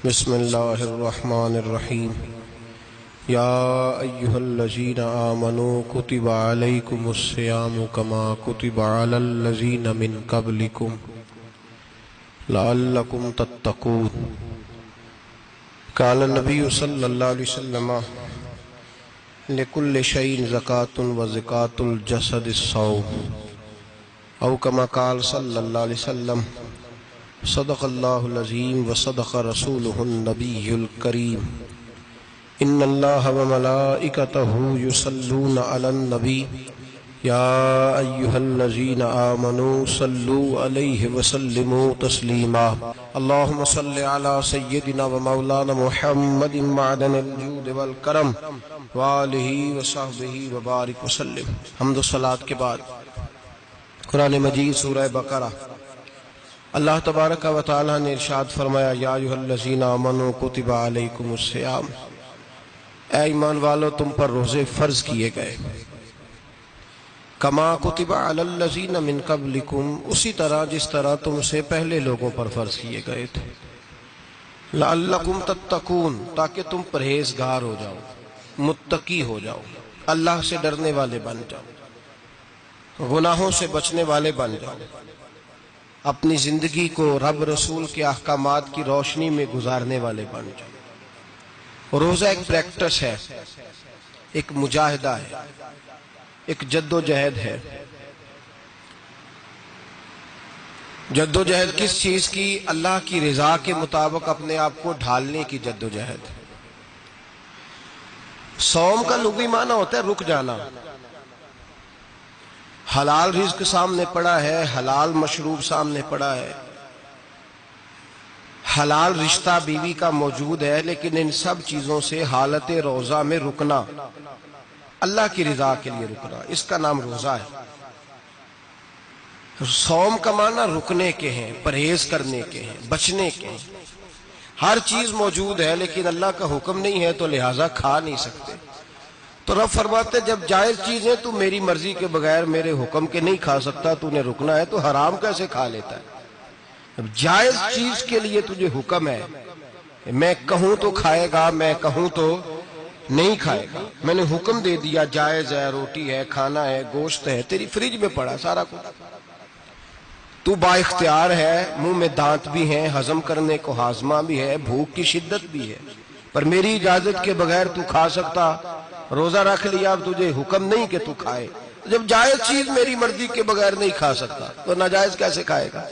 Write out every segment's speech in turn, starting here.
بسم اللہ الرحمن الرحیم یا ایہا الذین آمنوا کتب علیکم الصیام کما کتب علی الذین من قبلکم لعلکم تتقون۔ قال النبی صلی اللہ علیہ وسلم لکل شیء زکاۃ وزکاۃ الجسد الصوم، او کما قال صلی اللہ علیہ وسلم صدق اللہ العظیم وصدق رسولہ النبی الکریم۔ ان اللہ وملائکتہ یصلون علی النبی یا ایہا الذین آمنوا صلوا علیہ وسلموا تسلیما۔ اللہم صل علی سیدنا ومولانا محمد معدن الجود والکرم وآلہ وصحبہ وبارک وسلم۔ حمد و صلاۃ کے بعد قرآن مجید سورہ بقرہ، اللہ تبارک و تعالی نے ارشاد فرمایا یا ایھا الذین آمنوا کتب علیکم الصیام، اے ایمان والو تم پر روزے فرض کیے گئے، کما کتب علی الذین من قبلکم، اسی طرح جس طرح تم سے پہلے لوگوں پر فرض کیے گئے تھے، لعلکم تتقون، تاکہ تم پرہیزگار ہو جاؤ، متقی ہو جاؤ، اللہ سے ڈرنے والے بن جاؤ، گناہوں سے بچنے والے بن جاؤ، اپنی زندگی کو رب رسول کے احکامات کی روشنی میں گزارنے والے بن جاؤ۔ روزہ ایک پریکٹس ہے، ایک مجاہدہ ہے، ایک جد و جہد ہے۔ جد و جہد کس چیز کی؟ اللہ کی رضا کے مطابق اپنے آپ کو ڈھالنے کی جد و جہد۔ صوم کا لغوی معنی ہوتا ہے رک جانا۔ حلال رزق سامنے پڑا ہے، حلال مشروب سامنے پڑا ہے، حلال رشتہ بیوی کا موجود ہے، لیکن ان سب چیزوں سے حالت روزہ میں رکنا، اللہ کی رضا کے لیے رکنا، اس کا نام روزہ ہے۔ صوم کا معنی رکنے کے ہیں، پرہیز کرنے کے ہیں، بچنے کے ہیں۔ ہر چیز موجود ہے لیکن اللہ کا حکم نہیں ہے تو لہٰذا کھا نہیں سکتے۔ تو رب فرماتے جب جائز چیزیں تو میری مرضی کے بغیر میرے حکم کے نہیں کھا سکتا، تو نے رکنا ہے تو حرام کیسے کھا لیتا ہے؟ اب جائز چیز کے لیے تجھے حکم ہے، میں کہوں تو کھائے گا، میں کہوں تو نہیں کھائے گا۔ میں نے حکم دے دیا جائز ہے، روٹی ہے، کھانا ہے، گوشت ہے، تیری فریج میں پڑا سارا کچھ، تو با اختیار ہے، منہ میں دانت بھی ہیں، ہضم کرنے کو ہاضمہ بھی ہے، بھوک کی شدت بھی ہے، پر میری اجازت کے بغیر تو کھا سکتا۔ روزہ رکھ لیا، اب تجھے حکم نہیں کہ تو کھائے۔ جب جائز چیز میری مرضی کے بغیر نہیں کھا سکتا تو ناجائز کیسے کھائے گا؟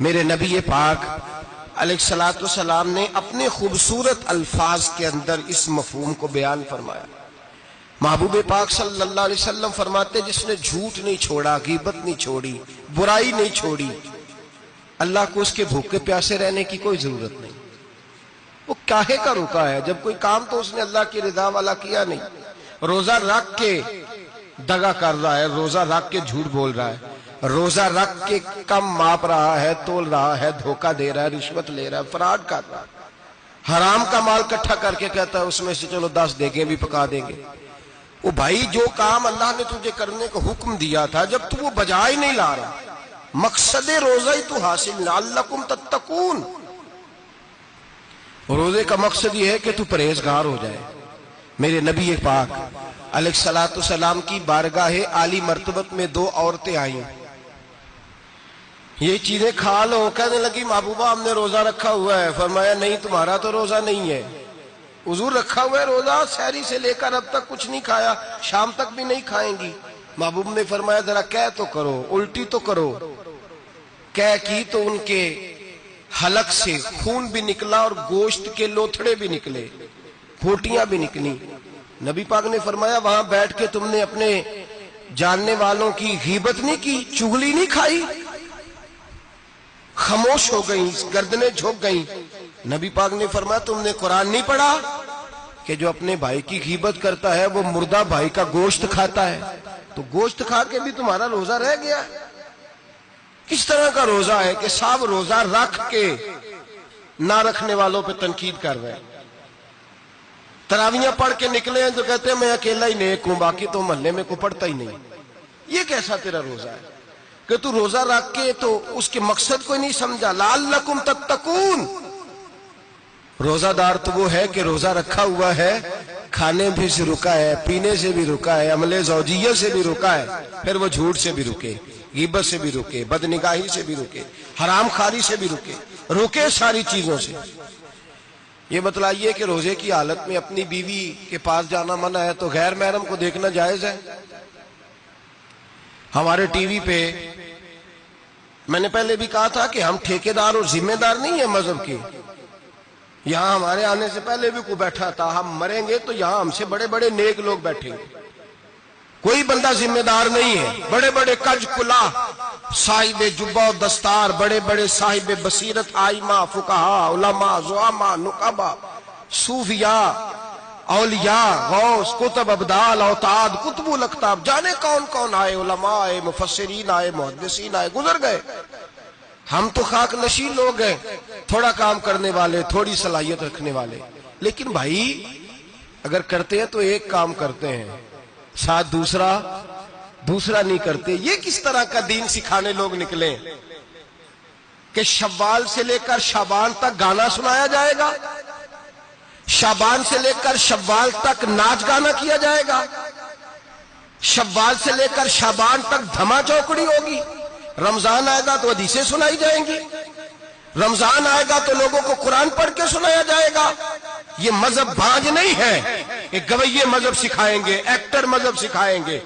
میرے نبی پاک علیہ السلام نے اپنے خوبصورت الفاظ کے اندر اس مفہوم کو بیان فرمایا۔ محبوب پاک صلی اللہ علیہ وسلم فرماتے جس نے جھوٹ نہیں چھوڑا، غیبت نہیں چھوڑی، برائی نہیں چھوڑی، اللہ کو اس کے بھوکے پیاسے رہنے کی کوئی ضرورت نہیں۔ وہ کاہے کا رکا ہے؟ جب کوئی کام تو اس نے اللہ کی رضا والا کیا نہیں۔ روزہ رکھ کے دغا کر رہا ہے، روزہ رکھ کے جھوٹ بول رہا ہے، روزہ رکھ کے کم ماپ رہا ہے، تول رہا ہے، دھوکہ دے رہا ہے، رشوت لے رہا ہے، فراڈ کر رہا ہے، حرام کا مال کٹھا کر کے کہتا ہے اس میں سے چلو 10 دیگیں بھی پکا دیں گے۔ وہ بھائی جو کام اللہ نے تجھے کرنے کو حکم دیا تھا، جب تو وہ بجا ہی نہیں لا رہا، مقصد روزہ ہی تو حاصل، لعلکم تتقون۔ روزے کا مقصد یہ ہے کہ تو پرہیزگار ہو جائے۔ میرے نبی پاک علیہ السلام کی بارگاہ عالی مرتبت میں 2 عورتیں آئیں، یہ چیزیں کھا لو، کہنے لگی محبوبہ ہم نے روزہ رکھا ہوا ہے۔ فرمایا نہیں تمہارا تو روزہ نہیں ہے، حضور رکھا ہوا ہے روزہ، سحری سے لے کر اب تک کچھ نہیں کھایا، شام تک بھی نہیں کھائیں گی۔ محبوب نے فرمایا ذرا کہہ تو کرو، الٹی تو کرو۔ کہہ کی تو ان کے حلق سے خون بھی نکلا اور گوشت کے لوتھڑے بھی نکلے، پھوٹیاں بھی نکلی۔ نبی پاک نے فرمایا وہاں بیٹھ کے تم نے اپنے جاننے والوں کی غیبت نہیں کی، چغلی نہیں کھائی؟ خاموش ہو گئیں، گردنیں جھک گئیں۔ نبی پاک نے فرمایا تم نے قرآن نہیں پڑھا کہ جو اپنے بھائی کی غیبت کرتا ہے وہ مردہ بھائی کا گوشت کھاتا ہے؟ تو گوشت کھا کے بھی تمہارا روزہ رہ گیا۔ کس طرح کا روزہ ہے کہ صاحب روزہ رکھ کے نہ رکھنے والوں پہ تنقید کر رہے ہیں۔ تراویاں پڑھ کے نکلے ہیں تو کہتے ہیں میں اکیلا ہی نیک ہوں، باقی تو محلے میں کوئی پڑھتا ہی نہیں۔ یہ کیسا تیرا روزہ ہے کہ تو روزہ رکھ کے تو اس کے مقصد کو نہیں سمجھا؟ لعلکم تتقون. روزہ دار تو وہ ہے کہ روزہ رکھا ہوا ہے، کھانے بھی سے رکا ہے، پینے سے بھی رکا ہے، عمل زوجیہ سے بھی رکا ہے، پھر وہ جھوٹ سے بھی رکے، غیبت سے بھی رکے، بدنگاہی سے بھی رکے، حرام خواری سے بھی رکے ساری چیزوں سے. یہ بتلائیے کہ روزے کی حالت میں اپنی بیوی کے پاس جانا منع ہے تو غیر محرم کو دیکھنا جائز ہے؟ ہمارے ٹی وی پہ میں نے پہلے بھی کہا تھا کہ ہم ٹھیکیدار اور ذمہ دار نہیں ہیں مذہب کے. یہاں ہمارے آنے سے پہلے بھی کوئی بیٹھا تھا، ہم مریں گے تو یہاں ہم سے بڑے بڑے نیک لوگ بیٹھیں گے. کوئی بندہ ذمہ دار نہیں ہے. بڑے بڑے کج کلا صاحب جبہ و دستار، بڑے بڑے صاحب بصیرت، آئمہ، فقہاء، علماء، زعماء، نقباء، صوفیاء، اولیاء، غوث، کتب، ابدال، اوتاد، کتب الاقطاب، جانے کون کون آئے، علماء آئے، مفسرین آئے، محدثین آئے، گزر گئے. ہم تو خاک نشین لوگ ہیں، تھوڑا کام کرنے والے، تھوڑی صلاحیت رکھنے والے. لیکن بھائی اگر کرتے ہیں تو ایک کام کرتے ہیں، ساتھ دوسرا نہیں کرتے. یہ کس طرح کا دین سکھانے لوگ نکلے کہ شوال سے لے کر شعبان تک گانا سنایا جائے گا، شعبان سے لے کر شوال تک ناچ گانا کیا جائے گا، شوال سے لے کر شعبان تک دھما چوکڑی ہوگی، رمضان آئے گا تو حدیثیں سنائی جائیں گی، رمضان آئے گا تو لوگوں کو قرآن پڑھ کے سنایا جائے گا. یہ مذہب بھانج نہیں ہے کہ گویے مذہب سکھائیں گے، ایکٹر مذہب سکھائیں گے.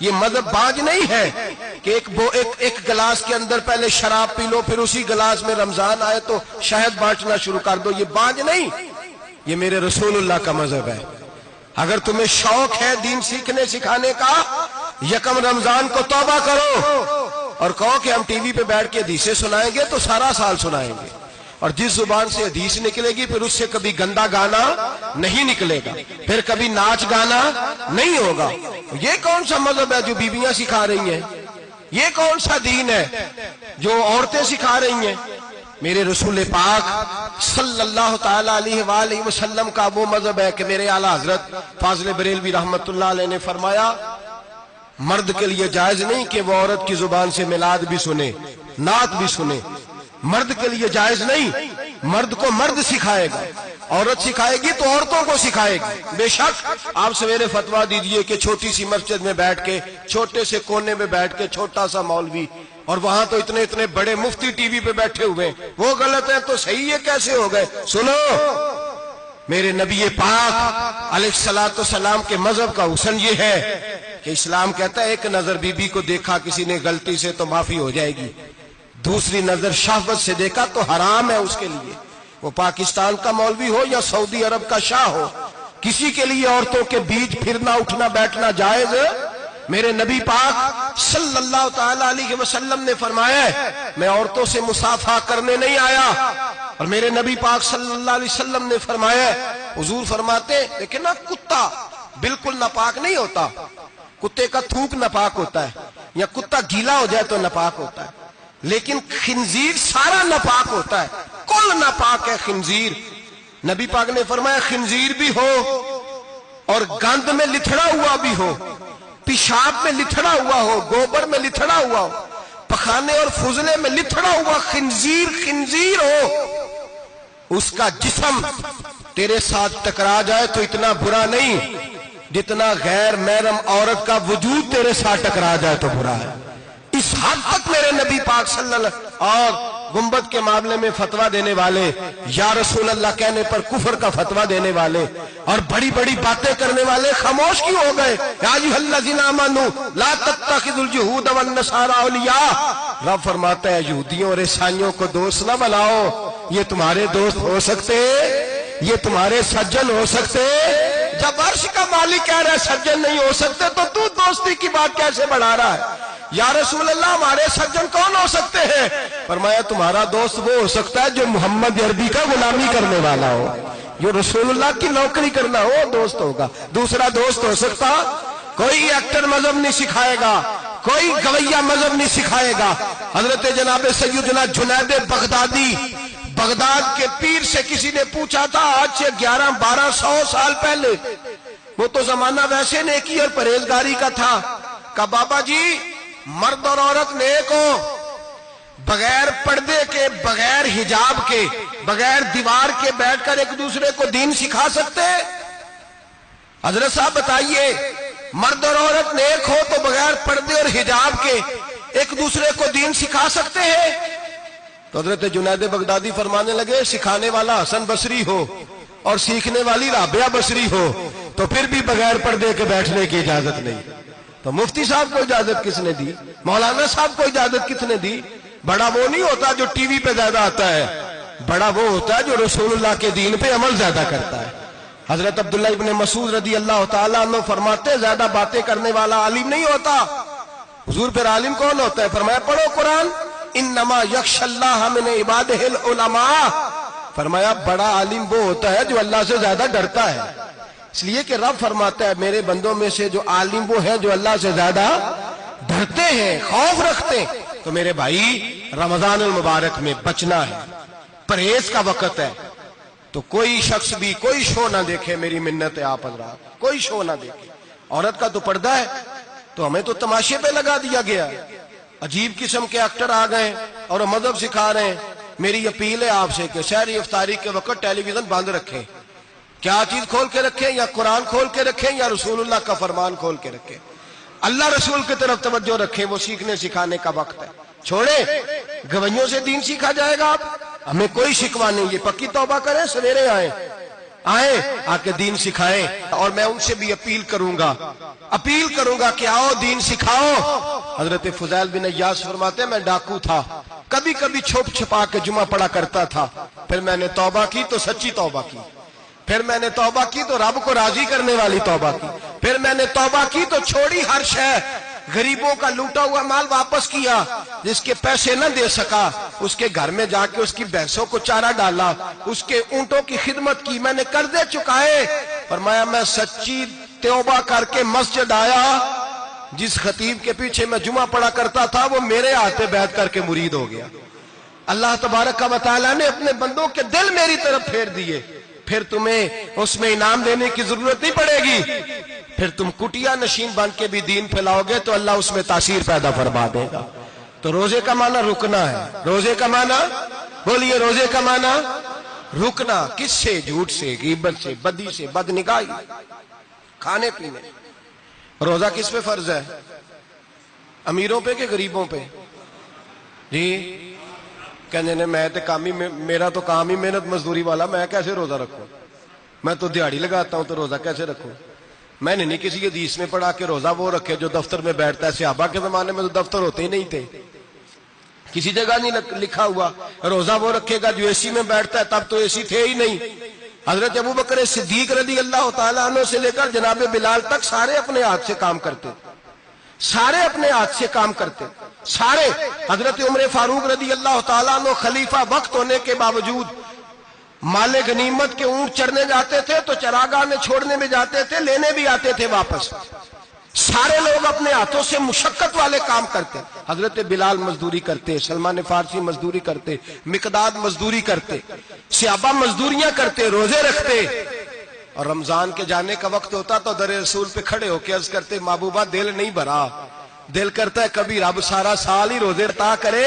یہ مذہب بھانج نہیں ہے کہ ایک گلاس کے اندر پہلے شراب پی لو پھر اسی گلاس میں رمضان آئے تو شہد بانٹنا شروع کر دو. یہ بھانج نہیں، یہ میرے رسول اللہ کا مذہب ہے. اگر تمہیں شوق ہے دین سیکھنے سکھانے کا، یکم رمضان کو توبہ کرو اور کہو کہ ہم ٹی وی پہ بیٹھ کے حدیثیں سنائیں گے تو سارا سال سنائیں گے. اور جس زبان سے حدیث نکلے گی پھر اس سے کبھی گندا گانا نہیں نکلے گا، پھر کبھی ناچ گانا نہیں ہوگا. یہ کون سا مذہب ہے جو بیویاں سکھا رہی ہیں؟ یہ کون سا دین ہے جو عورتیں سکھا رہی ہیں؟ میرے رسول پاک صلی اللہ تعالی علیہ وآلہ وسلم کا وہ مذہب ہے کہ میرے اعلیٰ حضرت فاضل بریلوی رحمت اللہ علیہ نے فرمایا مرد کے لیے جائز نہیں کہ وہ عورت کی زبان سے میلاد بھی سنے، نعت بھی سنے. مرد کے لیے جائز نہیں، مرد کو مرد سکھائے گا، عورت سکھائے گی تو عورتوں کو سکھائے گی. بے شک آپ سویرے فتویٰ دیجئے کہ چھوٹی سی مسجد میں بیٹھ کے، چھوٹے سے کونے میں بیٹھ کے چھوٹا سا مولوی، اور وہاں تو اتنے بڑے مفتی ٹی وی پہ بیٹھے ہوئے، وہ غلط ہے تو صحیح ہے کیسے ہو گئے؟ سنو، میرے نبی پاک علیہ الصلوۃ والسلام کے مذہب کا حسن یہ ہے کہ اسلام کہتا ہے ایک نظر بی بی کو دیکھا کسی نے غلطی سے تو معافی ہو جائے گی، دوسری نظر شہوت سے دیکھا تو حرام ہے اس کے لیے. وہ پاکستان کا مولوی ہو یا سعودی عرب کا شاہ ہو، کسی کے لیے عورتوں کے بیچ پھرنا اٹھنا بیٹھنا جائز ہے. میرے نبی پاک صلی اللہ تعالی علیہ وسلم نے فرمایا ہے میں عورتوں سے مصافحہ کرنے نہیں آیا. اور میرے نبی پاک صلی اللہ علیہ وسلم نے فرمایا ہے، حضور فرماتے لیکن نا کتا بالکل ناپاک نہیں ہوتا، کتے کا تھوک ناپاک ہوتا ہے یا کتا گیلا ہو جائے تو ناپاک ہوتا ہے، لیکن خنزیر سارا ناپاک ہوتا ہے، کل ناپاک ہے خنزیر. نبی پاک نے فرمایا خنزیر بھی ہو اور گند میں لتھڑا ہوا بھی ہو، پیشاب میں لتھڑا ہوا ہو، گوبر میں لتھڑا ہوا ہو، پخانے اور فضلے میں لتھڑا ہوا خنزیر ہو، اس کا جسم تیرے ساتھ ٹکرا جائے تو اتنا برا نہیں جتنا غیر محرم عورت کا وجود تیرے ساتھ ٹکرا جائے تو برا ہے. اس حد تک میرے نبی پاک صلی اللہ علیہ وسلم اور گنبد کے معاملے میں فتویٰ دینے والے، یا رسول اللہ کہنے پر کفر کا فتویٰ دینے والے اور بڑی بڑی باتیں کرنے والے خاموش کیوں ہو گئے؟ یا ایھا الذین آمنوا لا تتخذوا اليہود والنصارى اولیاء. رب فرماتا ہے یہودیوں اور عیسائیوں کو دوست نہ بناؤ، یہ تمہارے دوست ہو سکتے، یہ تمہارے سجن ہو سکتے. جب عرش کا مالک کہہ رہا ہے سجن نہیں ہو سکتے تو دوستی کی بات کیسے بڑھا رہا ہے؟ یا رسول اللہ ہمارے سجن کون ہو سکتے ہیں؟ فرمایا تمہارا دوست وہ ہو سکتا ہے جو محمد عربی کا غلامی کرنے والا ہو، جو رسول اللہ کی نوکری کرنا ہو دوست ہوگا. دوسرا دوست ہو سکتا؟ کوئی ایکٹر مذہب نہیں سکھائے گا، کوئی گویہ مذہب نہیں سکھائے گا. حضرت جناب سیدنا جنید بغدادی، بغداد کے پیر سے کسی نے پوچھا تھا آج سے 1100-1200 سال پہلے، وہ تو زمانہ ویسے نیکی اور پرہیزگاری کا تھا، کہ بابا جی مرد اور عورت نیک ہو، بغیر پردے کے، بغیر حجاب کے، بغیر دیوار کے بیٹھ کر ایک دوسرے کو دین سکھا سکتے ہیں؟ حضرت صاحب بتائیے، مرد اور عورت نیک ہو تو بغیر پردے اور حجاب کے ایک دوسرے کو دین سکھا سکتے ہیں؟ تو حضرت جنید بغدادی فرمانے لگے سکھانے والا حسن بصری ہو اور سیکھنے والی رابعہ بصری ہو تو پھر بھی بغیر پردے کے بیٹھنے کی اجازت نہیں۔ تو مفتی صاحب کو اجازت کس نے دی؟ مولانا صاحب کو اجازت کس نے دی؟ بڑا وہ نہیں ہوتا جو ٹی وی پہ زیادہ آتا ہے، بڑا وہ ہوتا ہے جو رسول اللہ کے دین پہ عمل زیادہ کرتا ہے۔ حضرت عبداللہ ابن مسعود رضی اللہ تعالیٰ عنہ فرماتے زیادہ باتیں کرنے والا عالم نہیں ہوتا۔ حضور پھر عالم کون ہوتا ہے؟ فرمایا پڑھو قرآن، انما یخشی اللہ من عبادہ العلماء۔ فرمایا بڑا عالم وہ ہوتا ہے جو اللہ سے زیادہ ڈرتا ہے، اس لیے کہ رب فرماتا ہے میرے بندوں میں سے جو عالم وہ ہے جو اللہ سے زیادہ ڈرتے ہیں، خوف رکھتے ہیں۔ تو میرے بھائی رمضان المبارک میں بچنا ہے، پرہیز کا وقت ہے، تو کوئی شخص بھی کوئی شو نہ دیکھے، میری منت ہے آپ حضرات، کوئی شو نہ دیکھے۔ عورت کا تو پردہ ہے تو ہمیں تو تماشے پہ لگا دیا گیا، عجیب قسم کے ایکٹر آ گئے اور مذہب سکھا رہے ہیں۔ میری اپیل ہے آپ سے کہ سحری افطاری کے وقت ٹیلی ویژن بند رکھیں۔ کیا چیز کھول کے رکھیں؟ یا قرآن کھول کے رکھیں یا رسول اللہ کا فرمان کھول کے رکھیں۔ اللہ رسول کی طرف توجہ رکھیں، وہ سیکھنے سکھانے کا وقت ہے۔ چھوڑیں، گویوں سے دین سیکھا جائے گا، ہمیں کوئی شکوہ نہیں، یہ پکی توبہ کریں، سویرے آئیں آ کے دین سکھائیں۔ اور میں ان سے بھی اپیل کروں گا کہ آؤ دین سکھاؤ۔ حضرت فضیل بن عیاض فرماتے ہیں میں ڈاکو تھا، کبھی کبھی چھپ چھپا کے جمعہ پڑھا کرتا تھا، پھر میں نے توبہ کی تو سچی توبہ کی، پھر میں نے توبہ کی تو رب کو راضی کرنے والی توبہ کی، پھر میں نے توبہ کی تو چھوڑی ہر شے، غریبوں کا لوٹا ہوا مال واپس کیا، جس کے پیسے نہ دے سکا اس کے گھر میں جا کے اس کی بھینسوں کو چارہ ڈالا، اس کے اونٹوں کی خدمت کی، میں نے قرضے چکائے۔ فرمایا میں سچی توبہ کر کے مسجد آیا، جس خطیب کے پیچھے میں جمعہ پڑھا کرتا تھا وہ میرے ہاتھ پہ بیعت کر کے مرید ہو گیا۔ اللہ تبارک و تعالیٰ نے اپنے بندوں کے دل میری طرف پھیر دیے، پھر تمہیں اس میں انعام دینے کی ضرورت نہیں پڑے گی، پھر تم کٹیا نشین بن کے بھی دین پھیلاؤ گے تو اللہ اس میں تاثیر پیدا فرما دے گا۔ تو روزے کا معنی رکنا ہے، روزے کا معنی بولیے، روزے کا معنی رکنا، کس سے؟ جھوٹ سے، غیبت سے، بدی سے، بدنگاہی، کھانے پینے۔ روزہ کس پہ فرض ہے؟ امیروں پہ کہ غریبوں پہ؟ جی کہنے نے میں میرا تو کام ہی محنت مزدوری والا، میں کیسے روزہ رکھوں؟ میں تو دیہڑی لگاتا ہوں تو روزہ کیسے رکھوں؟ میں نے نہیں کسی حدیث میں پڑھا کہ روزہ وہ رکھے جو دفتر میں بیٹھتا ہے۔ صحابہ کے زمانے میں تو دفتر ہوتے ہی نہیں تھے، کسی جگہ نہیں لکھا ہوا روزہ وہ رکھے گا جو اے سی میں بیٹھتا ہے، تب تو اے سی تھے ہی نہیں۔ حضرت ابوبکر صدیق رضی اللہ تعالیٰ عنہ سے لے کر جناب بلال تک سارے اپنے ہاتھ سے کام کرتے، سارے اپنے ہاتھ سے کام کرتے، سارے۔ حضرت عمر فاروق رضی اللہ تعالیٰ عنہ خلیفہ وقت ہونے کے باوجود مال غنیمت کے اونٹ چرنے جاتے تھے تو چراگاہ میں چھوڑنے میں جاتے تھے، لینے بھی آتے تھے واپس۔ سارے لوگ اپنے ہاتھوں سے مشقت والے کام کرتے، حضرت بلال مزدوری کرتے، سلمان فارسی مزدوری کرتے، مقداد مزدوری کرتے، صحابہ مزدوریاں کرتے، روزے رکھتے۔ اور رمضان کے جانے کا وقت ہوتا تو در رسول پہ کھڑے ہو کے عرض کرتے محبوبہ دل نہیں بھرا، دل کرتا ہے کبھی رب سارا سال ہی روزے عطا کرے،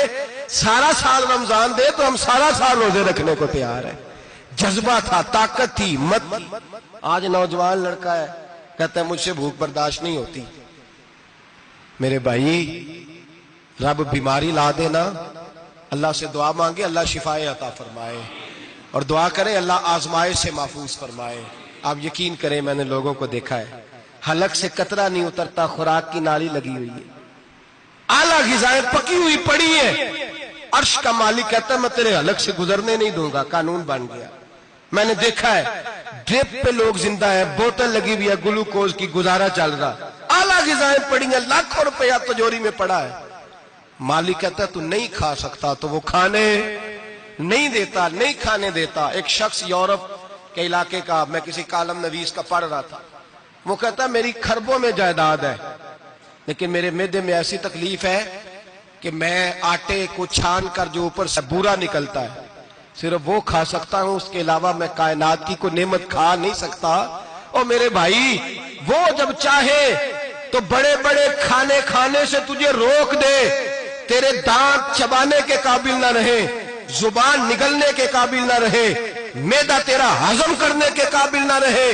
سارا سال رمضان دے تو ہم سارا سال روزے رکھنے کو تیار ہیں۔ جذبہ تھا، طاقت تھی، ہمت تھی۔ آج نوجوان لڑکا ہے کہتا ہے مجھ سے بھوک برداشت نہیں ہوتی۔ میرے بھائی رب بیماری لا دینا، اللہ سے دعا مانگے اللہ شفائے عطا فرمائے، اور دعا کریں اللہ آزمائش سے محفوظ فرمائے۔ آپ یقین کریں میں نے لوگوں کو دیکھا ہے حلق سے قطرہ نہیں اترتا، خوراک کی نالی لگی ہوئی ہے، اعلیٰ غذائیں پکی ہوئی پڑی ہیں، عرش کا مالک کہتا ہے میں تیرے حلق سے گزرنے نہیں دوں گا، قانون بن گیا۔ میں نے دیکھا ہے ڈرپ پہ لوگ زندہ ہے، بوتل لگی ہوئی ہے گلوکوز کی، گزارا چل رہا، اعلیٰ غذائیں پڑی ہیں، لاکھوں روپیہ تجوری میں پڑا ہے۔ مالک کہتا ہے تو نہیں کھا سکتا تو وہ کھانے نہیں دیتا، نہیں کھانے دیتا۔ ایک شخص یورپ کے علاقے کا، میں کسی کالم نویس کا پڑھ رہا تھا، وہ کہتا ہے میری خربوں میں جائیداد ہے لیکن میرے معدے میں ایسی تکلیف ہے کہ میں آٹے کو چھان کر جو اوپر سے بورا نکلتا ہے صرف وہ کھا سکتا ہوں، اس کے علاوہ میں کائنات کی کوئی نعمت کھا نہیں سکتا۔ اور میرے بھائی وہ جب چاہے تو بڑے بڑے کھانے کھانے سے تجھے روک دے، تیرے دانت چبانے کے قابل نہ رہے، زبان نگلنے کے قابل نہ رہے، معدہ تیرا ہضم کرنے کے قابل نہ رہے،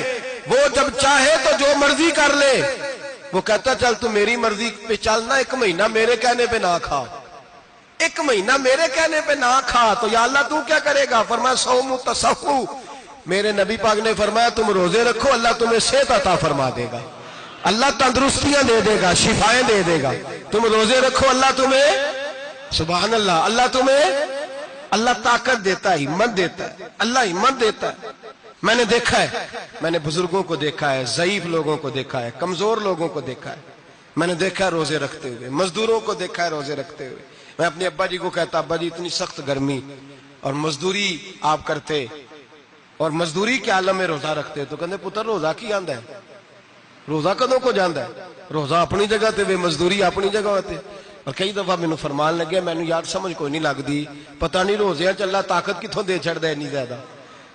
وہ جب چاہے تو جو مرضی کر لے، وہ کہتا چل تو میری مرضی پہ چلنا، 1 مہینہ میرے کہنے پہ نہ کھا، 1 مہینہ میرے کہنے پہ نہ کھا، تو یا اللہ تو کیا کرے گا؟ فرمایا صوم تصحو، میرے نبی پاک نے فرمایا تم روزے رکھو، اللہ تمہیں صحت عطا فرما دے گا، اللہ تندرستیاں دے دے گا، شفائیں دے دے گا، تم روزے رکھو، اللہ تمہیں، سبحان اللہ، اللہ تمہیں، اللہ طاقت دیتا ہے، ہمت دیتا ہے، اللہ ہمت دیتا ہے۔ میں نے دیکھا ہے، میں نے بزرگوں کو دیکھا ہے، ضعیف لوگوں کو دیکھا ہے، کمزور لوگوں کو دیکھا ہے، میں نے دیکھا ہے روزے رکھتے ہوئے، مزدوروں کو دیکھا ہے روزے رکھتے ہوئے۔ میں اپنے ابا جی کو کہتا ابا جی اتنی سخت گرمی اور مزدوری آپ کرتے اور مزدوری کے عالم میں روزہ رکھتے، تو کہتے پتر روزہ کی آندا ہے، روزہ کدوں کو جاندا ہے، روزہ اپنی جگہ تے وے مزدوری اپنی جگہ ہوتے۔ اور کئی دفعہ مینوں فرمان لگے، مینوں یار سمجھ کوئی نہیں لگدی، پتہ نہیں روزے چ اللہ طاقت کتھوں دے چھڑدا ہے، اتنی زیادہ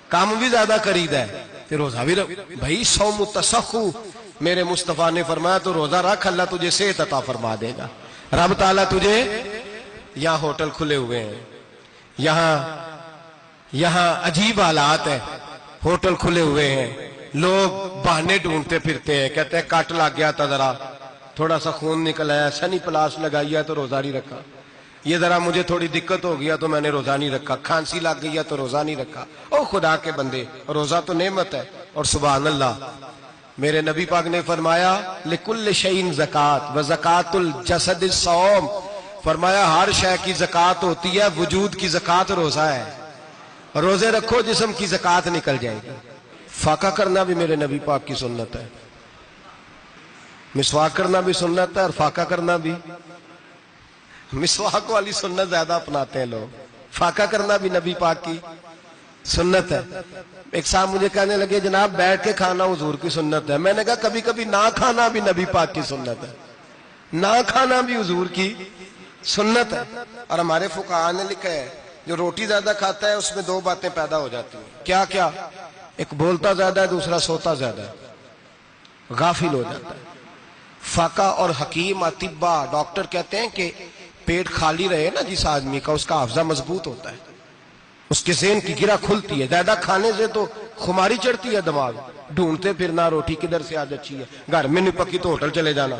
کام بھی زیادہ کریدا ہے تے روزہ بھی بھائی صوم تصحو، میرے مصطفیٰ نے فرمایا تو روزہ رکھ، اللہ تجھے صحت عطا فرما دے گا، رب تعالیٰ تجھے۔ یہاں ہوٹل کھلے ہوئے ہیں، یہاں عجیب حالات ہیں، ہوٹل کھلے ہوئے ہیں، لوگ بہانے ڈھونڈتے پھرتے ہیں، کہتے ہیں کٹ لگ گیا تھا، ذرا تھوڑا سا خون نکل آیا، سنی پلاس لگائی ہے تو روزہ نہیں رکھا، یہ ذرا مجھے تھوڑی دقت ہو گیا تو میں نے روزہ نہیں رکھا، کھانسی لگ گئی ہے تو روزہ نہیں رکھا۔ او خدا کے بندے، روزہ تو نعمت ہے، اور سبحان اللہ میرے نبی پاک نے فرمایا لکل شیء زکات و زکات الجسد الصوم، فرمایا ہر شے کی زکات ہوتی ہے، وجود کی زکات روزہ ہے، روزے رکھو جسم کی زکات نکل جائے گی۔ فاقہ کرنا بھی میرے نبی پاک کی سنت ہے، مسواک کرنا بھی سنت ہے، اور فاقہ کرنا بھی، مسواک والی سنت زیادہ اپناتے ہیں لوگ، فاقہ کرنا بھی نبی پاک کی سنت ہے۔ ایک صاحب مجھے کہنے لگے جناب بیٹھ کے کھانا حضور کی سنت ہے، میں نے کہا کبھی کبھی نہ کھانا بھی نبی پاک کی سنت ہے، نہ کھانا بھی حضور کی سنت ہے۔ اور ہمارے فقہاء نے لکھا ہے جو روٹی زیادہ کھاتا ہے اس میں 2 باتیں پیدا ہو جاتی ہیں، کیا کیا؟ ایک بولتا زیادہ ہے، دوسرا سوتا زیادہ ہے، غافل ہو جاتا ہے۔ فقہ اور حکیم اطباء ڈاکٹر کہتے ہیں کہ پیٹ خالی رہے نا جس آدمی کا، اس کا حافظہ مضبوط ہوتا ہے، اس کے ذہن کی گرہ کھلتی ہے، زیادہ کھانے سے تو خماری چڑھتی ہے، دماغ ڈھونڈتے پھرنا روٹی کدھر سے آج اچھی ہے، گھر میں نہیں پکی تو ہوٹل چلے جانا،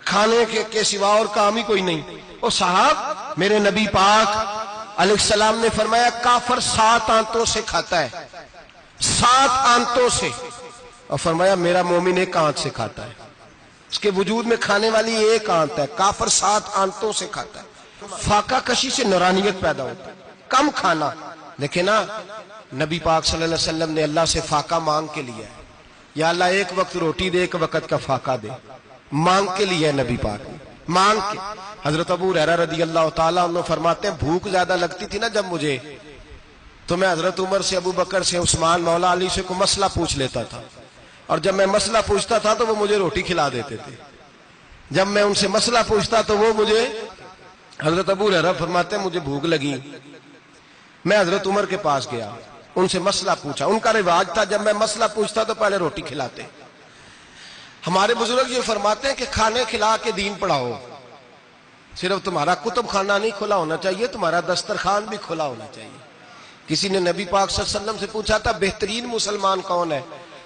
کھانے کے سوا اور کام ہی کوئی نہیں۔ اور صاحب میرے نبی پاک علیہ السلام نے فرمایا کافر 7 آنتوں سے کھاتا ہے، 7 آنتوں سے، اور فرمایا میرا مومن 1 آنت سے کھاتا ہے، اس کے وجود میں کھانے والی 1 آنت ہے، کافر 7 آنتوں سے کھاتا ہے۔ فاقہ کشی سے نورانیت پیدا ہوتا ہے، کم کھانا۔ دیکھیں نا نبی پاک صلی اللہ علیہ وسلم نے اللہ سے فاقہ مانگ کے لیا ہے، یا اللہ 1 وقت روٹی دے، 1 وقت کا فاقہ دے، مانگ کے لیا ہے نبی پاک نے، مانگ کے۔ حضرت ابو ہریرہ رضی اللہ تعالیٰ عنہ فرماتے ہیں بھوک زیادہ لگتی تھی نا جب مجھے، تو میں حضرت عمر سے، ابو بکر سے، عثمان مولا علی سے کوئی مسئلہ پوچھ لیتا تھا، اور جب میں مسئلہ پوچھتا تھا تو وہ مجھے روٹی کھلا دیتے تھے، جب میں ان سے مسئلہ پوچھتا تو وہ مجھے، حضرت ابو ہریرہ فرماتے ہیں مجھے بھوک لگی، میں حضرت عمر کے پاس گیا، ان سے مسئلہ پوچھا، ان کا رواج تھا جب میں مسئلہ پوچھتا تو پہلے روٹی کھلاتے۔ ہمارے بزرگ یہ فرماتے ہیں کہ کھانے کھلا کے دین پڑھاؤ، صرف تمہارا کتب خانہ نہیں کھلا ہونا چاہیے، تمہارا دسترخوان بھی کھلا ہونا چاہیے۔ کسی نے نبی پاک صلی اللہ علیہ وسلم سے پوچھا تھا بہترین مسلمان کون ہے؟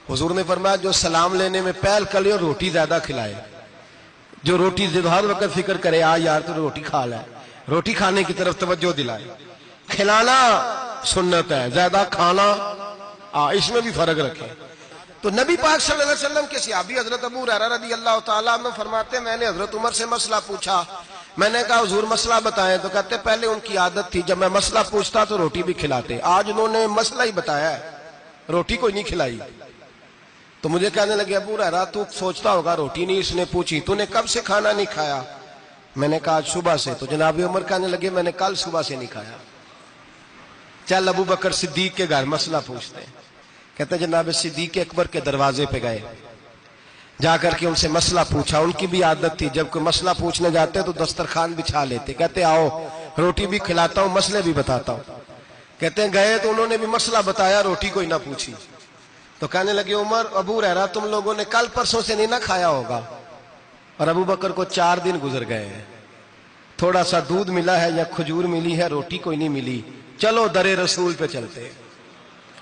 حضور نے فرمایا جو سلام لینے میں پہل کرے اور روٹی زیادہ کھلائے، جو روٹی ہر وقت فکر کرے آ یار تو روٹی کھا لے، روٹی کھانے کی طرف توجہ دلائے۔ کھلانا سنت ہے، زیادہ کھانا اس میں بھی فرق رکھے۔ تو نبی پاک صلی اللہ علیہ وسلم کے صحابی حضرت ابو ہریرہ رضی اللہ تعالیٰ عنہ فرماتے ہیں میں نے حضرت عمر سے مسئلہ پوچھا، میں نے کہا حضور مسئلہ بتائیں، تو کہتے پہلے ان کی عادت تھی جب میں مسئلہ پوچھتا تو روٹی بھی کھلاتے، آج انہوں نے مسئلہ ہی بتایا ہے، روٹی کوئی نہیں کھلائی۔ تو مجھے کہنے لگے ابو ہریرہ تو سوچتا ہوگا روٹی نہیں اس نے پوچھی، تو نے کب سے کھانا نہیں کھایا؟ میں نے کہا آج صبح سے۔ تو جناب عمر کہنے لگے میں نے کل صبح سے نہیں کھایا، چل ابو بکر صدیق کے گھر مسئلہ پوچھتے ہیں۔ کہتے جناب صدیق اکبر کے دروازے پہ گئے، جا کر کے ان سے مسئلہ پوچھا، ان کی بھی عادت تھی جب کوئی مسئلہ پوچھنے جاتے تو دسترخوان بچھا لیتے، کہتے آؤ روٹی بھی کھلاتا ہوں مسئلے بھی بتاتا ہوں۔ کہتے ہیں گئے تو انہوں نے بھی مسئلہ بتایا، روٹی کوئی نہ پوچھی۔ تو کہنے لگے عمر ابو ہریرہ تم لوگوں نے کل پرسوں سے نہیں نہ کھایا ہوگا، اور ابو بکر کو 4 دن گزر گئے ہیں، تھوڑا سا دودھ ملا ہے یا کھجور ملی ہے، روٹی کوئی نہیں ملی، چلو در رسول پہ چلتے،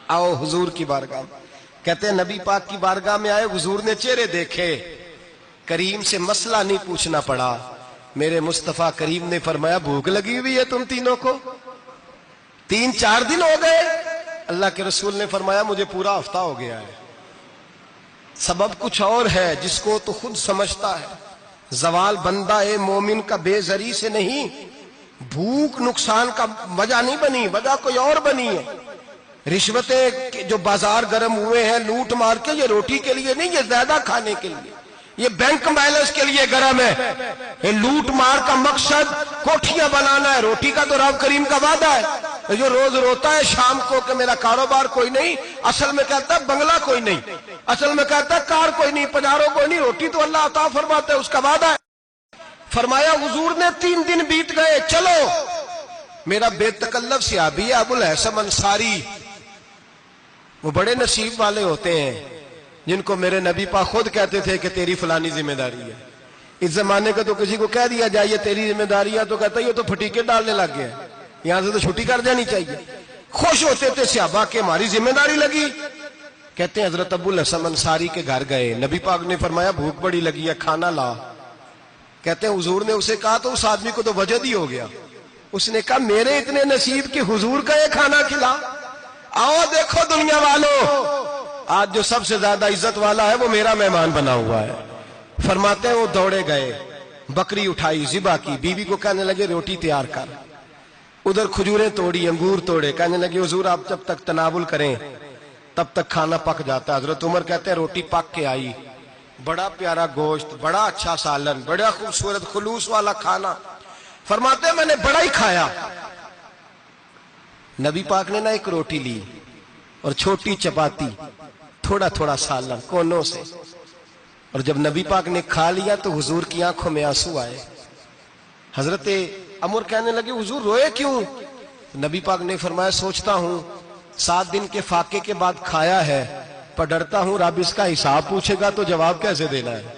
آؤ حضور کی بارگاہ میں۔ کہتے ہیں نبی پاک کی بارگاہ میں آئے، حضور نے چہرے دیکھے، کریم سے مسئلہ نہیں پوچھنا پڑا، میرے مصطفیٰ کریم نے فرمایا بھوک لگی ہوئی ہے تم تینوں کو، 3-4 دن ہو گئے؟ اللہ کے رسول نے فرمایا مجھے پورا ہفتہ ہو گیا ہے۔ سبب کچھ اور ہے جس کو تو خود سمجھتا ہے، زوال بندہ مومن کا بے زری سے نہیں، بھوک نقصان کا وجہ نہیں بنی، وجہ کوئی اور بنی ہے۔ رشوتیں جو بازار گرم ہوئے ہیں لوٹ مار کے، یہ روٹی کے لیے نہیں، یہ زیادہ کھانے کے لیے، یہ بینک بیلنس کے لیے گرم ہے۔ یہ لوٹ مار کا مقصد کوٹھیاں بنانا ہے، روٹی کا تو رب کریم کا وعدہ ہے۔ جو روز روتا ہے شام کو کہ میرا کاروبار کوئی نہیں، اصل میں کہتا ہے بنگلہ کوئی نہیں، اصل میں کہتا ہے کار کوئی نہیں، پجارو کوئی نہیں، روٹی تو اللہ عطا فرماتا ہے، اس کا وعدہ ہے۔ فرمایا حضور نے 3 دن بیت گئے، چلو۔ میرا بے تکلف صحابی ہے ابو الحسن انصاری، وہ بڑے نصیب والے ہوتے ہیں جن کو میرے نبی پاک خود کہتے تھے کہ تیری فلانی ذمہ داری ہے۔ اس زمانے کا تو کسی کو کہہ دیا جائے یہ تیری ذمہ داری ہے تو کہتا ہے یہ تو پھٹیکے ڈالنے لگ گیا، یہاں سے تو چھٹی کر جانی چاہیے۔ خوش ہوتے تھے صحابہ کہ ہماری ذمہ داری لگی۔ کہتے ہیں حضرت ابو الحسن انصاری کے گھر گئے، نبی پاک نے فرمایا بھوک بڑی لگی ہے، کھانا لا۔ کہتے ہیں حضور نے اسے کہا تو اس آدمی کو تو وجد ہی ہو گیا، اس نے کہا میرے اتنے نصیب کہ حضور کا یہ کھانا کھلا۔ آؤ دیکھو دنیا والوں، آج جو سب سے زیادہ عزت والا ہے وہ میرا مہمان بنا ہوا ہے۔ فرماتے ہیں وہ دوڑے گئے، بکری اٹھائی، ذبح کی، بیوی کو کہنے لگے روٹی تیار کر، ادھر کھجوریں توڑی، انگور توڑے، کہنے لگے حضور آپ جب تک تناول کریں تب تک کھانا پک جاتا ہے۔ حضرت عمر کہتے ہیں روٹی پک کے آئی، بڑا پیارا گوشت، بڑا اچھا سالن، بڑا خوبصورت خلوص والا کھانا۔ فرماتے ہیں میں نے بڑا ہی کھایا۔ نبی پاک نے نہ ایک روٹی لی اور چھوٹی چپاتی، تھوڑا تھوڑا سالن کونوں سے، اور جب نبی پاک نے کھا لیا تو حضور کی آنکھوں میں آنسو آئے۔ حضرت عمر کہنے لگے حضور روئے کیوں؟ نبی پاک نے فرمایا سوچتا ہوں 7 دن کے فاقے کے بعد کھایا ہے، پر ڈرتا ہوں رب اس کا حساب پوچھے گا تو جواب کیسے دینا ہے،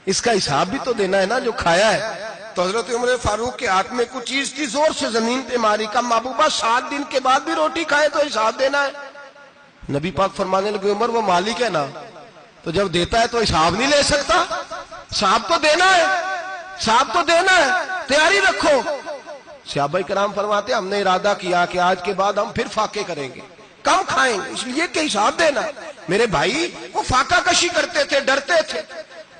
اس کا حساب بھی تو دینا ہے نا جو کھایا ہے۔ تو حضرت عمر فاروق کے ہاتھ میں کچھ چیز تھی، زور سے زمین پہ ماری، کا محبوبہ 7 دن کے بعد بھی روٹی کھائے تو حساب دینا ہے۔ نبی پاک فرمانے لگے عمر وہ مالک ہے نا، تو جب دیتا ہے تو حساب نہیں لے سکتا، حساب تو دینا ہے، حساب تو دینا ہے، تیاری رکھو۔ صحابہ کرام فرماتے ہیں ہم نے ارادہ کیا کہ آج کے بعد ہم پھر فاقے کریں گے، کم کھائیں گے، اس لیے کہ حساب دینا ہے۔ میرے بھائی وہ فاقہ کشی کرتے تھے، ڈرتے تھے۔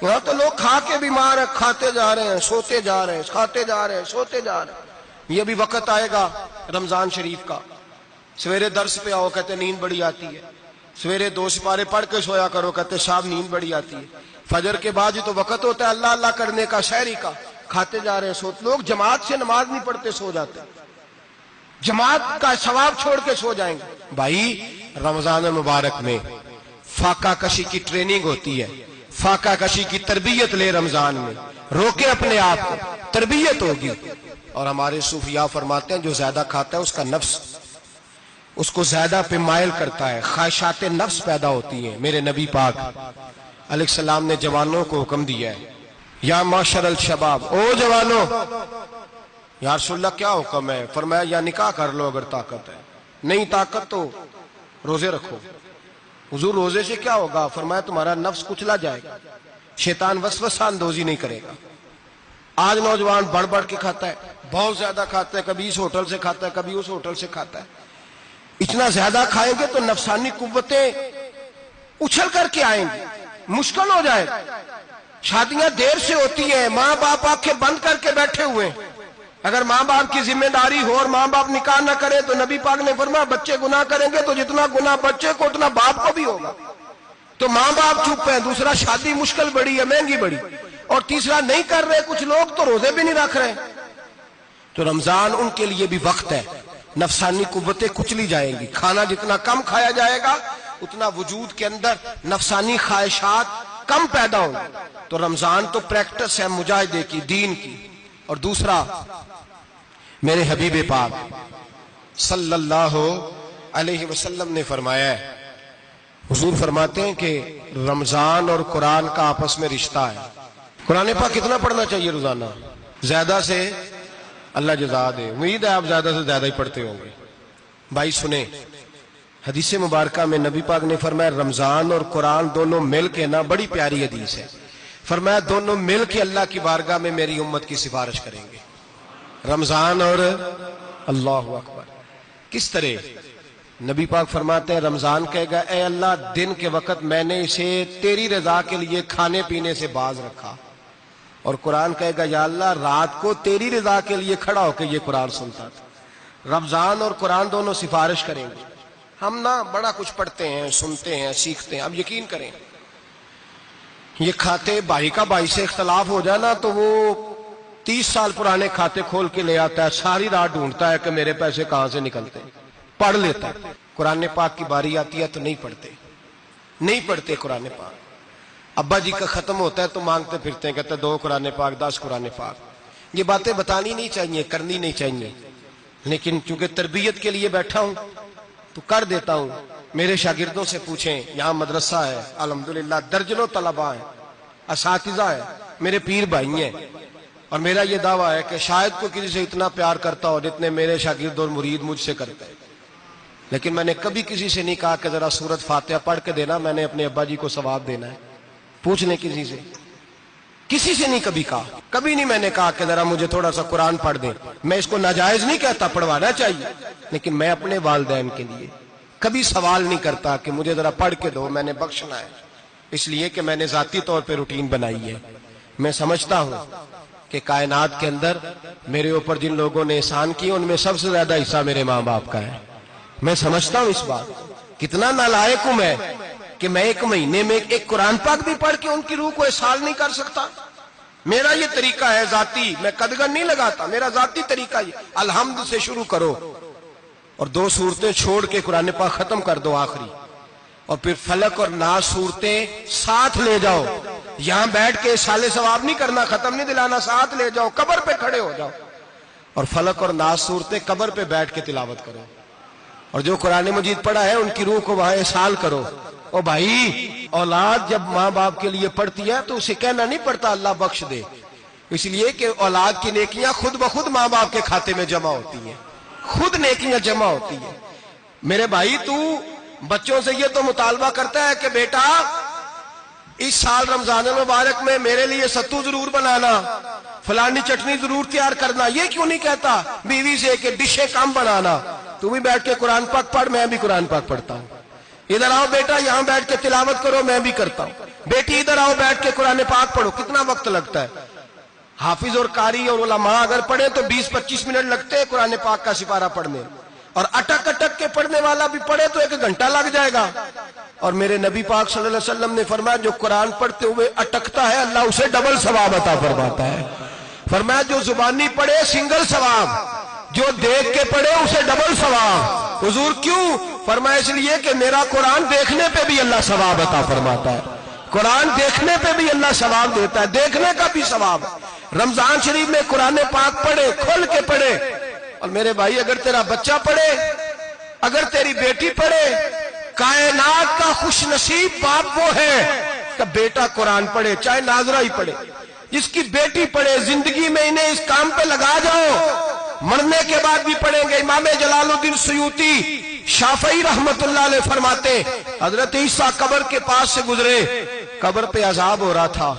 یہاں تو لوگ کھا کے بیمار ہیں، کھاتے جا رہے ہیں، سوتے جا رہے ہیں، کھاتے جا رہے ہیں، سوتے جا رہے ہیں۔ یہ بھی وقت آئے گا رمضان شریف کا، سویرے درس پہ آؤ کہتے نیند بڑی آتی ہے، سویرے 2 سپارے پڑھ کے سویا کرو کہتے صاحب نیند بڑی آتی ہے، فجر کے بعد ہی تو وقت ہوتا ہے اللہ اللہ کرنے کا، سحری کا، کھاتے جا رہے ہیں، سوتے۔ لوگ جماعت سے نماز نہیں پڑھتے سو جاتے، جماعت کا ثواب چھوڑ کے سو جائیں گے۔ بھائی رمضان مبارک میں فاقہ کشی کی ٹریننگ ہوتی ہے، فاقہ کشی کی تربیت لے، رمضان میں روکے اپنے آپ کو، تربیت ہوگی۔ اور ہمارے صوفیاء فرماتے ہیں جو زیادہ کھاتا ہے اس کا نفس اس کو زیادہ پہ مائل کرتا ہے، خواہشات نفس پیدا ہوتی ہیں۔ میرے نبی پاک علیہ السلام نے جوانوں کو حکم دیا ہے، یا معاشر الشباب، او جوانوں، یا رسول اللہ کیا حکم ہے؟ فرمایا یا نکاح کر لو اگر طاقت ہے، نہیں طاقت تو روزے رکھو۔ حضور روزے سے کیا ہوگا؟ فرمایا تمہارا نفس کچلا جائے گا، شیطان وسوسہ اندوزی نہیں کرے گا۔ آج نوجوان بڑھ بڑھ کے کھاتا ہے، بہت زیادہ کھاتا ہے، کبھی اس ہوٹل سے کھاتا ہے، کبھی اس ہوٹل سے کھاتا ہے۔ اتنا زیادہ کھائیں گے تو نفسانی قوتیں اچھل کر کے آئیں گی، مشکل ہو جائے گا۔ شادیاں دیر سے ہوتی ہیں، ماں باپ آنکھیں بند کر کے بیٹھے ہوئے ہیں۔ اگر ماں باپ کی ذمہ داری ہو اور ماں باپ نکاح نہ کرے تو نبی پاک نے فرمایا بچے گناہ کریں گے تو جتنا گناہ بچے کو اتنا باپ کو بھی ہوگا۔ تو ماں باپ چپ ہیں، دوسرا شادی مشکل بڑی ہے، مہنگی بڑی، اور تیسرا نہیں کر رہے کچھ لوگ تو روزے بھی نہیں رکھ رہے۔ تو رمضان ان کے لیے بھی وقت ہے، نفسانی قوتیں کچلی جائیں گی، کھانا جتنا کم کھایا جائے گا اتنا وجود کے اندر نفسانی خواہشات کم پیدا ہوں گی۔ تو رمضان تو پریکٹس ہے مجاہدے کی، دین کی۔ اور دوسرا میرے حبیب پاک صلی اللہ علیہ وسلم نے فرمایا ہے، حضور فرماتے ہیں کہ رمضان اور قرآن کا آپس میں رشتہ ہے۔ قرآن پاک کتنا پڑھنا چاہیے روزانہ؟ زیادہ سے اللہ جزا دے، امید ہے آپ زیادہ سے زیادہ ہی پڑھتے ہوں گے۔ بھائی سنیں، حدیث مبارکہ میں نبی پاک نے فرمایا رمضان اور قرآن دونوں مل کے نا، بڑی پیاری حدیث ہے، فرمایا دونوں مل کے اللہ کی بارگاہ میں میری امت کی سفارش کریں گے، رمضان اور اللہ اکبر۔ کس طرح؟ نبی پاک فرماتے ہیں رمضان کہے گا اے اللہ دن کے وقت میں نے اسے تیری رضا کے لیے کھانے پینے سے باز رکھا، اور قرآن کہے گا یا اللہ رات کو تیری رضا کے لیے کھڑا ہو کے یہ قرآن سنتا تھا۔ رمضان اور قرآن دونوں سفارش کریں گے۔ ہم نا بڑا کچھ پڑھتے ہیں، سنتے ہیں، سیکھتے ہیں، اب یقین کریں یہ کھاتے بھائی کا بھائی سے اختلاف ہو جائے نا تو وہ 30 سال پرانے کھاتے کھول کے لے آتا ہے، ساری رات ڈھونڈتا ہے کہ میرے پیسے کہاں سے نکلتے ہیں، پڑھ لیتا ہے۔ قرآن پاک کی باری آتی ہے تو نہیں پڑھتے قرآن پاک۔ ابا جی کا ختم ہوتا ہے تو مانگتے پھرتے ہیں، کہتے ہیں 2 قرآن پاک 10 قرآن پاک۔ یہ باتیں بتانی نہیں چاہیے، کرنی نہیں چاہیے، لیکن چونکہ تربیت کے لیے بیٹھا ہوں تو کر دیتا ہوں۔ میرے شاگردوں سے پوچھیں، یہاں مدرسہ ہے الحمدللہ، درجنوں طلباء ہیں، اساتذہ ہیں، میرے پیر بھائی ہیں، اور میرا یہ دعویٰ ہے کہ شاید کوئی کسی سے اتنا پیار کرتا ہو جتنے میرے شاگرد اور مرید مجھ سے کرتے ہیں، لیکن میں نے کبھی کسی سے نہیں کہا کہ ذرا سورت فاتحہ پڑھ کے دینا، میں نے اپنے ابا جی کو ثواب دینا ہے۔ پوچھ لیں کسی سے نہیں کبھی کہا، کبھی نہیں میں نے کہا کہ ذرا مجھے تھوڑا سا قرآن پڑھ دیں۔ میں اس کو ناجائز نہیں کہتا، پڑھوانا چاہیے، لیکن میں اپنے والدین کے لیے کبھی سوال نہیں کرتا کہ مجھے ذرا پڑھ کے دو، میں نے بخشنا ہے، اس لیے کہ میں نے ذاتی طور پہ روٹین بنائی ہے۔ میں سمجھتا ہوں کہ کائنات کے اندر میرے اوپر جن لوگوں نے احسان کیے ان میں سب سے زیادہ حصہ میرے ماں باپ کا ہے۔ میں سمجھتا ہوں اس بات، کتنا نالائق ہوں میں کہ میں 1 مہینے میں ایک قرآن پاک بھی پڑھ کے ان کی روح کو احسان نہیں کر سکتا۔ میرا یہ طریقہ ہے ذاتی، میں قدغن نہیں لگاتا، میرا ذاتی طریقہ یہ الحمد سے شروع کرو اور 2 سورتیں چھوڑ کے قرآن پاک ختم کر دو آخری، اور پھر فلق اور ناس صورتیں ساتھ لے جاؤ۔ یہاں بیٹھ کے سالے ثواب نہیں کرنا، ختم نہیں دلانا، ساتھ لے جاؤ، قبر پہ کھڑے ہو جاؤ اور فلق اور ناس صورتیں قبر پہ بیٹھ کے تلاوت کرو، اور جو قرآن مجید پڑھا ہے ان کی روح کو وہاں احسال کرو۔ او بھائی، اولاد جب ماں باپ کے لیے پڑھتی ہے تو اسے کہنا نہیں پڑتا اللہ بخش دے، اس لیے کہ اولاد کی نیکیاں خود بخود ماں باپ کے کھاتے میں جمع ہوتی ہیں، خود نیکیاں جمع ہوتی ہیں۔ میرے بھائی تو بچوں سے یہ تو مطالبہ کرتا ہے کہ بیٹا اس سال رمضان المبارک میں میرے لیے ستو ضرور بنانا، فلانی چٹنی ضرور تیار کرنا، یہ کیوں نہیں کہتا بیوی سے کہ ڈشیں کم بنانا، تو بھی بیٹھ کے قرآن پاک پڑھ، میں بھی قرآن پاک پڑھتا ہوں، ادھر آؤ بیٹا یہاں بیٹھ کے تلاوت کرو، میں بھی کرتا ہوں، بیٹی ادھر آؤ بیٹھ کے قرآن پاک پڑھو۔ کتنا وقت لگتا ہے؟ حافظ اور قاری اور علماء اگر پڑھے تو 20-25 منٹ لگتے ہیں قرآن پاک کا سپارہ پڑھنے، اور اٹک اٹک کے پڑھنے والا بھی پڑھے تو 1 گھنٹہ لگ جائے گا۔ اور میرے نبی پاک صلی اللہ علیہ وسلم نے فرمایا جو قرآن پڑھتے ہوئے اٹکتا ہے اللہ اسے ڈبل ثواب عطا فرماتا ہے۔ فرمایا جو زبانی پڑھے سنگل ثواب، جو دیکھ کے پڑھے اسے ڈبل ثواب۔ حضور کیوں؟ فرمایا اس لیے کہ میرا قرآن دیکھنے پہ بھی اللہ ثواب عطا فرماتا ہے، قرآن دیکھنے پہ بھی اللہ ثواب دیتا ہے، دیکھنے کا بھی ثواب۔ رمضان شریف میں قرآن پاک پڑھے، کھول کے پڑھے، اور میرے بھائی اگر تیرا بچہ پڑھے، اگر تیری بیٹی پڑھے، کائنات کا خوش نصیب باپ وہ ہے کہ بیٹا قرآن پڑھے، چاہے ناظرہ ہی پڑھے، جس کی بیٹی پڑھے۔ زندگی میں انہیں اس کام پہ لگا جاؤ، مرنے کے بعد بھی پڑھیں گے۔ امام جلال الدین سیوطی شافعی رحمت اللہ علیہ فرماتے حضرت عیسیٰ قبر کے پاس سے گزرے، قبر پہ عذاب ہو رہا تھا،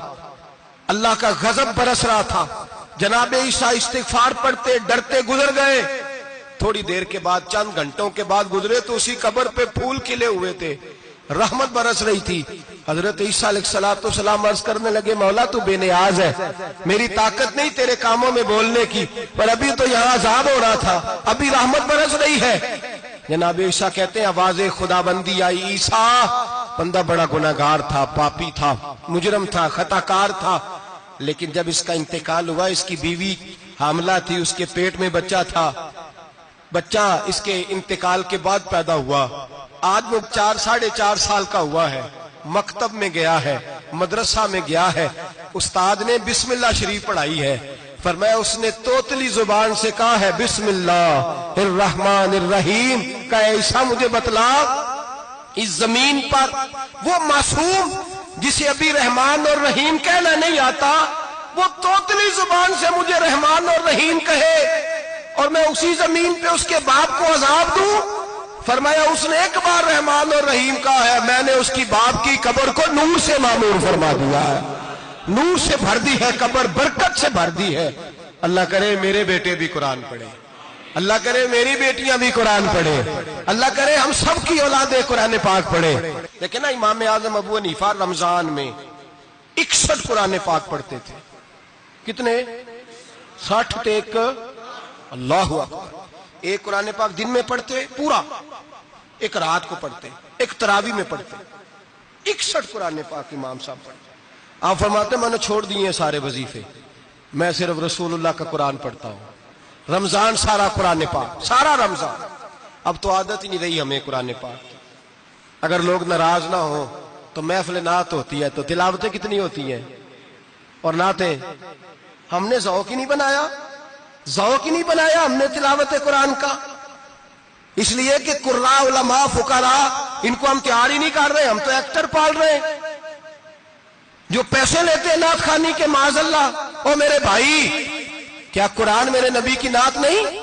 اللہ کا غضب برس رہا تھا، جناب عیسیٰ استغفار پڑھتے ڈرتے گزر گئے۔ تھوڑی دیر کے بعد، چند گھنٹوں کے بعد گزرے تو اسی قبر پہ پھول کھلے ہوئے تھے، رحمت برس رہی تھی۔ حضرت عیسیٰ علیہ السلام عرض کرنے لگے مولا تو بے نیاز ہے، میری طاقت نہیں تیرے کاموں میں بولنے کی، پر ابھی تو یہاں عذاب ہو رہا تھا، ابھی رحمت برس رہی ہے۔ جناب عیسیٰ کہتے ہیں آواز خدا بندی آئی، عیسیٰ بندہ بڑا گناہگار تھا، پاپی تھا، مجرم تھا، خطا کار تھا، لیکن جب اس کا انتقال ہوا، اس کی بیوی حاملہ تھی، اس کے پیٹ میں بچہ تھا، بچہ اس کے انتقال کے بعد پیدا ہوا، آج وہ 4-4.5 سال کا ہوا ہے، مکتب میں گیا ہے، مدرسہ میں گیا ہے، استاد نے بسم اللہ شریف پڑھائی ہے، فرمایا اس نے توتلی زبان سے کہا ہے بسم اللہ الرحمن الرحیم، کہ عیسیٰ مجھے بتلا اس زمین پر وہ معصوم جسے ابھی رحمان اور رحیم کہنا نہیں آتا، وہ توتلی زبان سے مجھے رحمان اور رحیم کہے اور میں اسی زمین پہ اس کے باپ کو عذاب دوں؟ فرمایا اس نے ایک بار رحمان اور رحیم کہا ہے، میں نے اس کی باپ کی قبر کو نور سے معمور فرما دیا ہے، نور سے بھر دی ہے قبر، برکت سے بھر دی ہے۔ اللہ کرے میرے بیٹے بھی قرآن پڑھے، اللہ کرے میری بیٹیاں بھی قرآن پڑھے، اللہ کرے ہم سب کی اولادیں قرآن پاک پڑھے۔ لیکن نا امام اعظم ابو حنیفہ رمضان میں 61 قرآن پاک پڑھتے تھے۔ کتنے؟ 60 ٹیک اللہ اکبر۔ ایک قرآن پاک دن میں پڑھتے پورا، ایک رات کو پڑھتے، ایک تراویح میں پڑھتے۔ 61 قرآن پاک امام صاحب پڑھتے۔ آپ فرماتے میں نے چھوڑ دیے سارے وظیفے، میں صرف رسول اللہ کا قرآن پڑھتا ہوں۔ رمضان سارا قرآن پاک، سارا رمضان۔ اب تو عادت ہی نہیں رہی ہمیں قرآن پاک کی۔ اگر لوگ ناراض نہ ہوں تو محفل نعت ہوتی ہے تو تلاوتیں کتنی ہوتی ہیں، اور نعتیں ہم نے ذوق ہی نہیں بنایا، ذوق ہی نہیں بنایا ہم نے تلاوت قرآن کا، اس لیے کہ قراء علماء فقراء ان کو ہم تیار ہی نہیں کر رہے، ہم تو ایکٹر پال رہے ہیں جو پیسے لیتے ہیں نعت خوانی کے، معاذ اللہ۔ او میرے بھائی، کیا قرآن میرے نبی کی نعت نہیں؟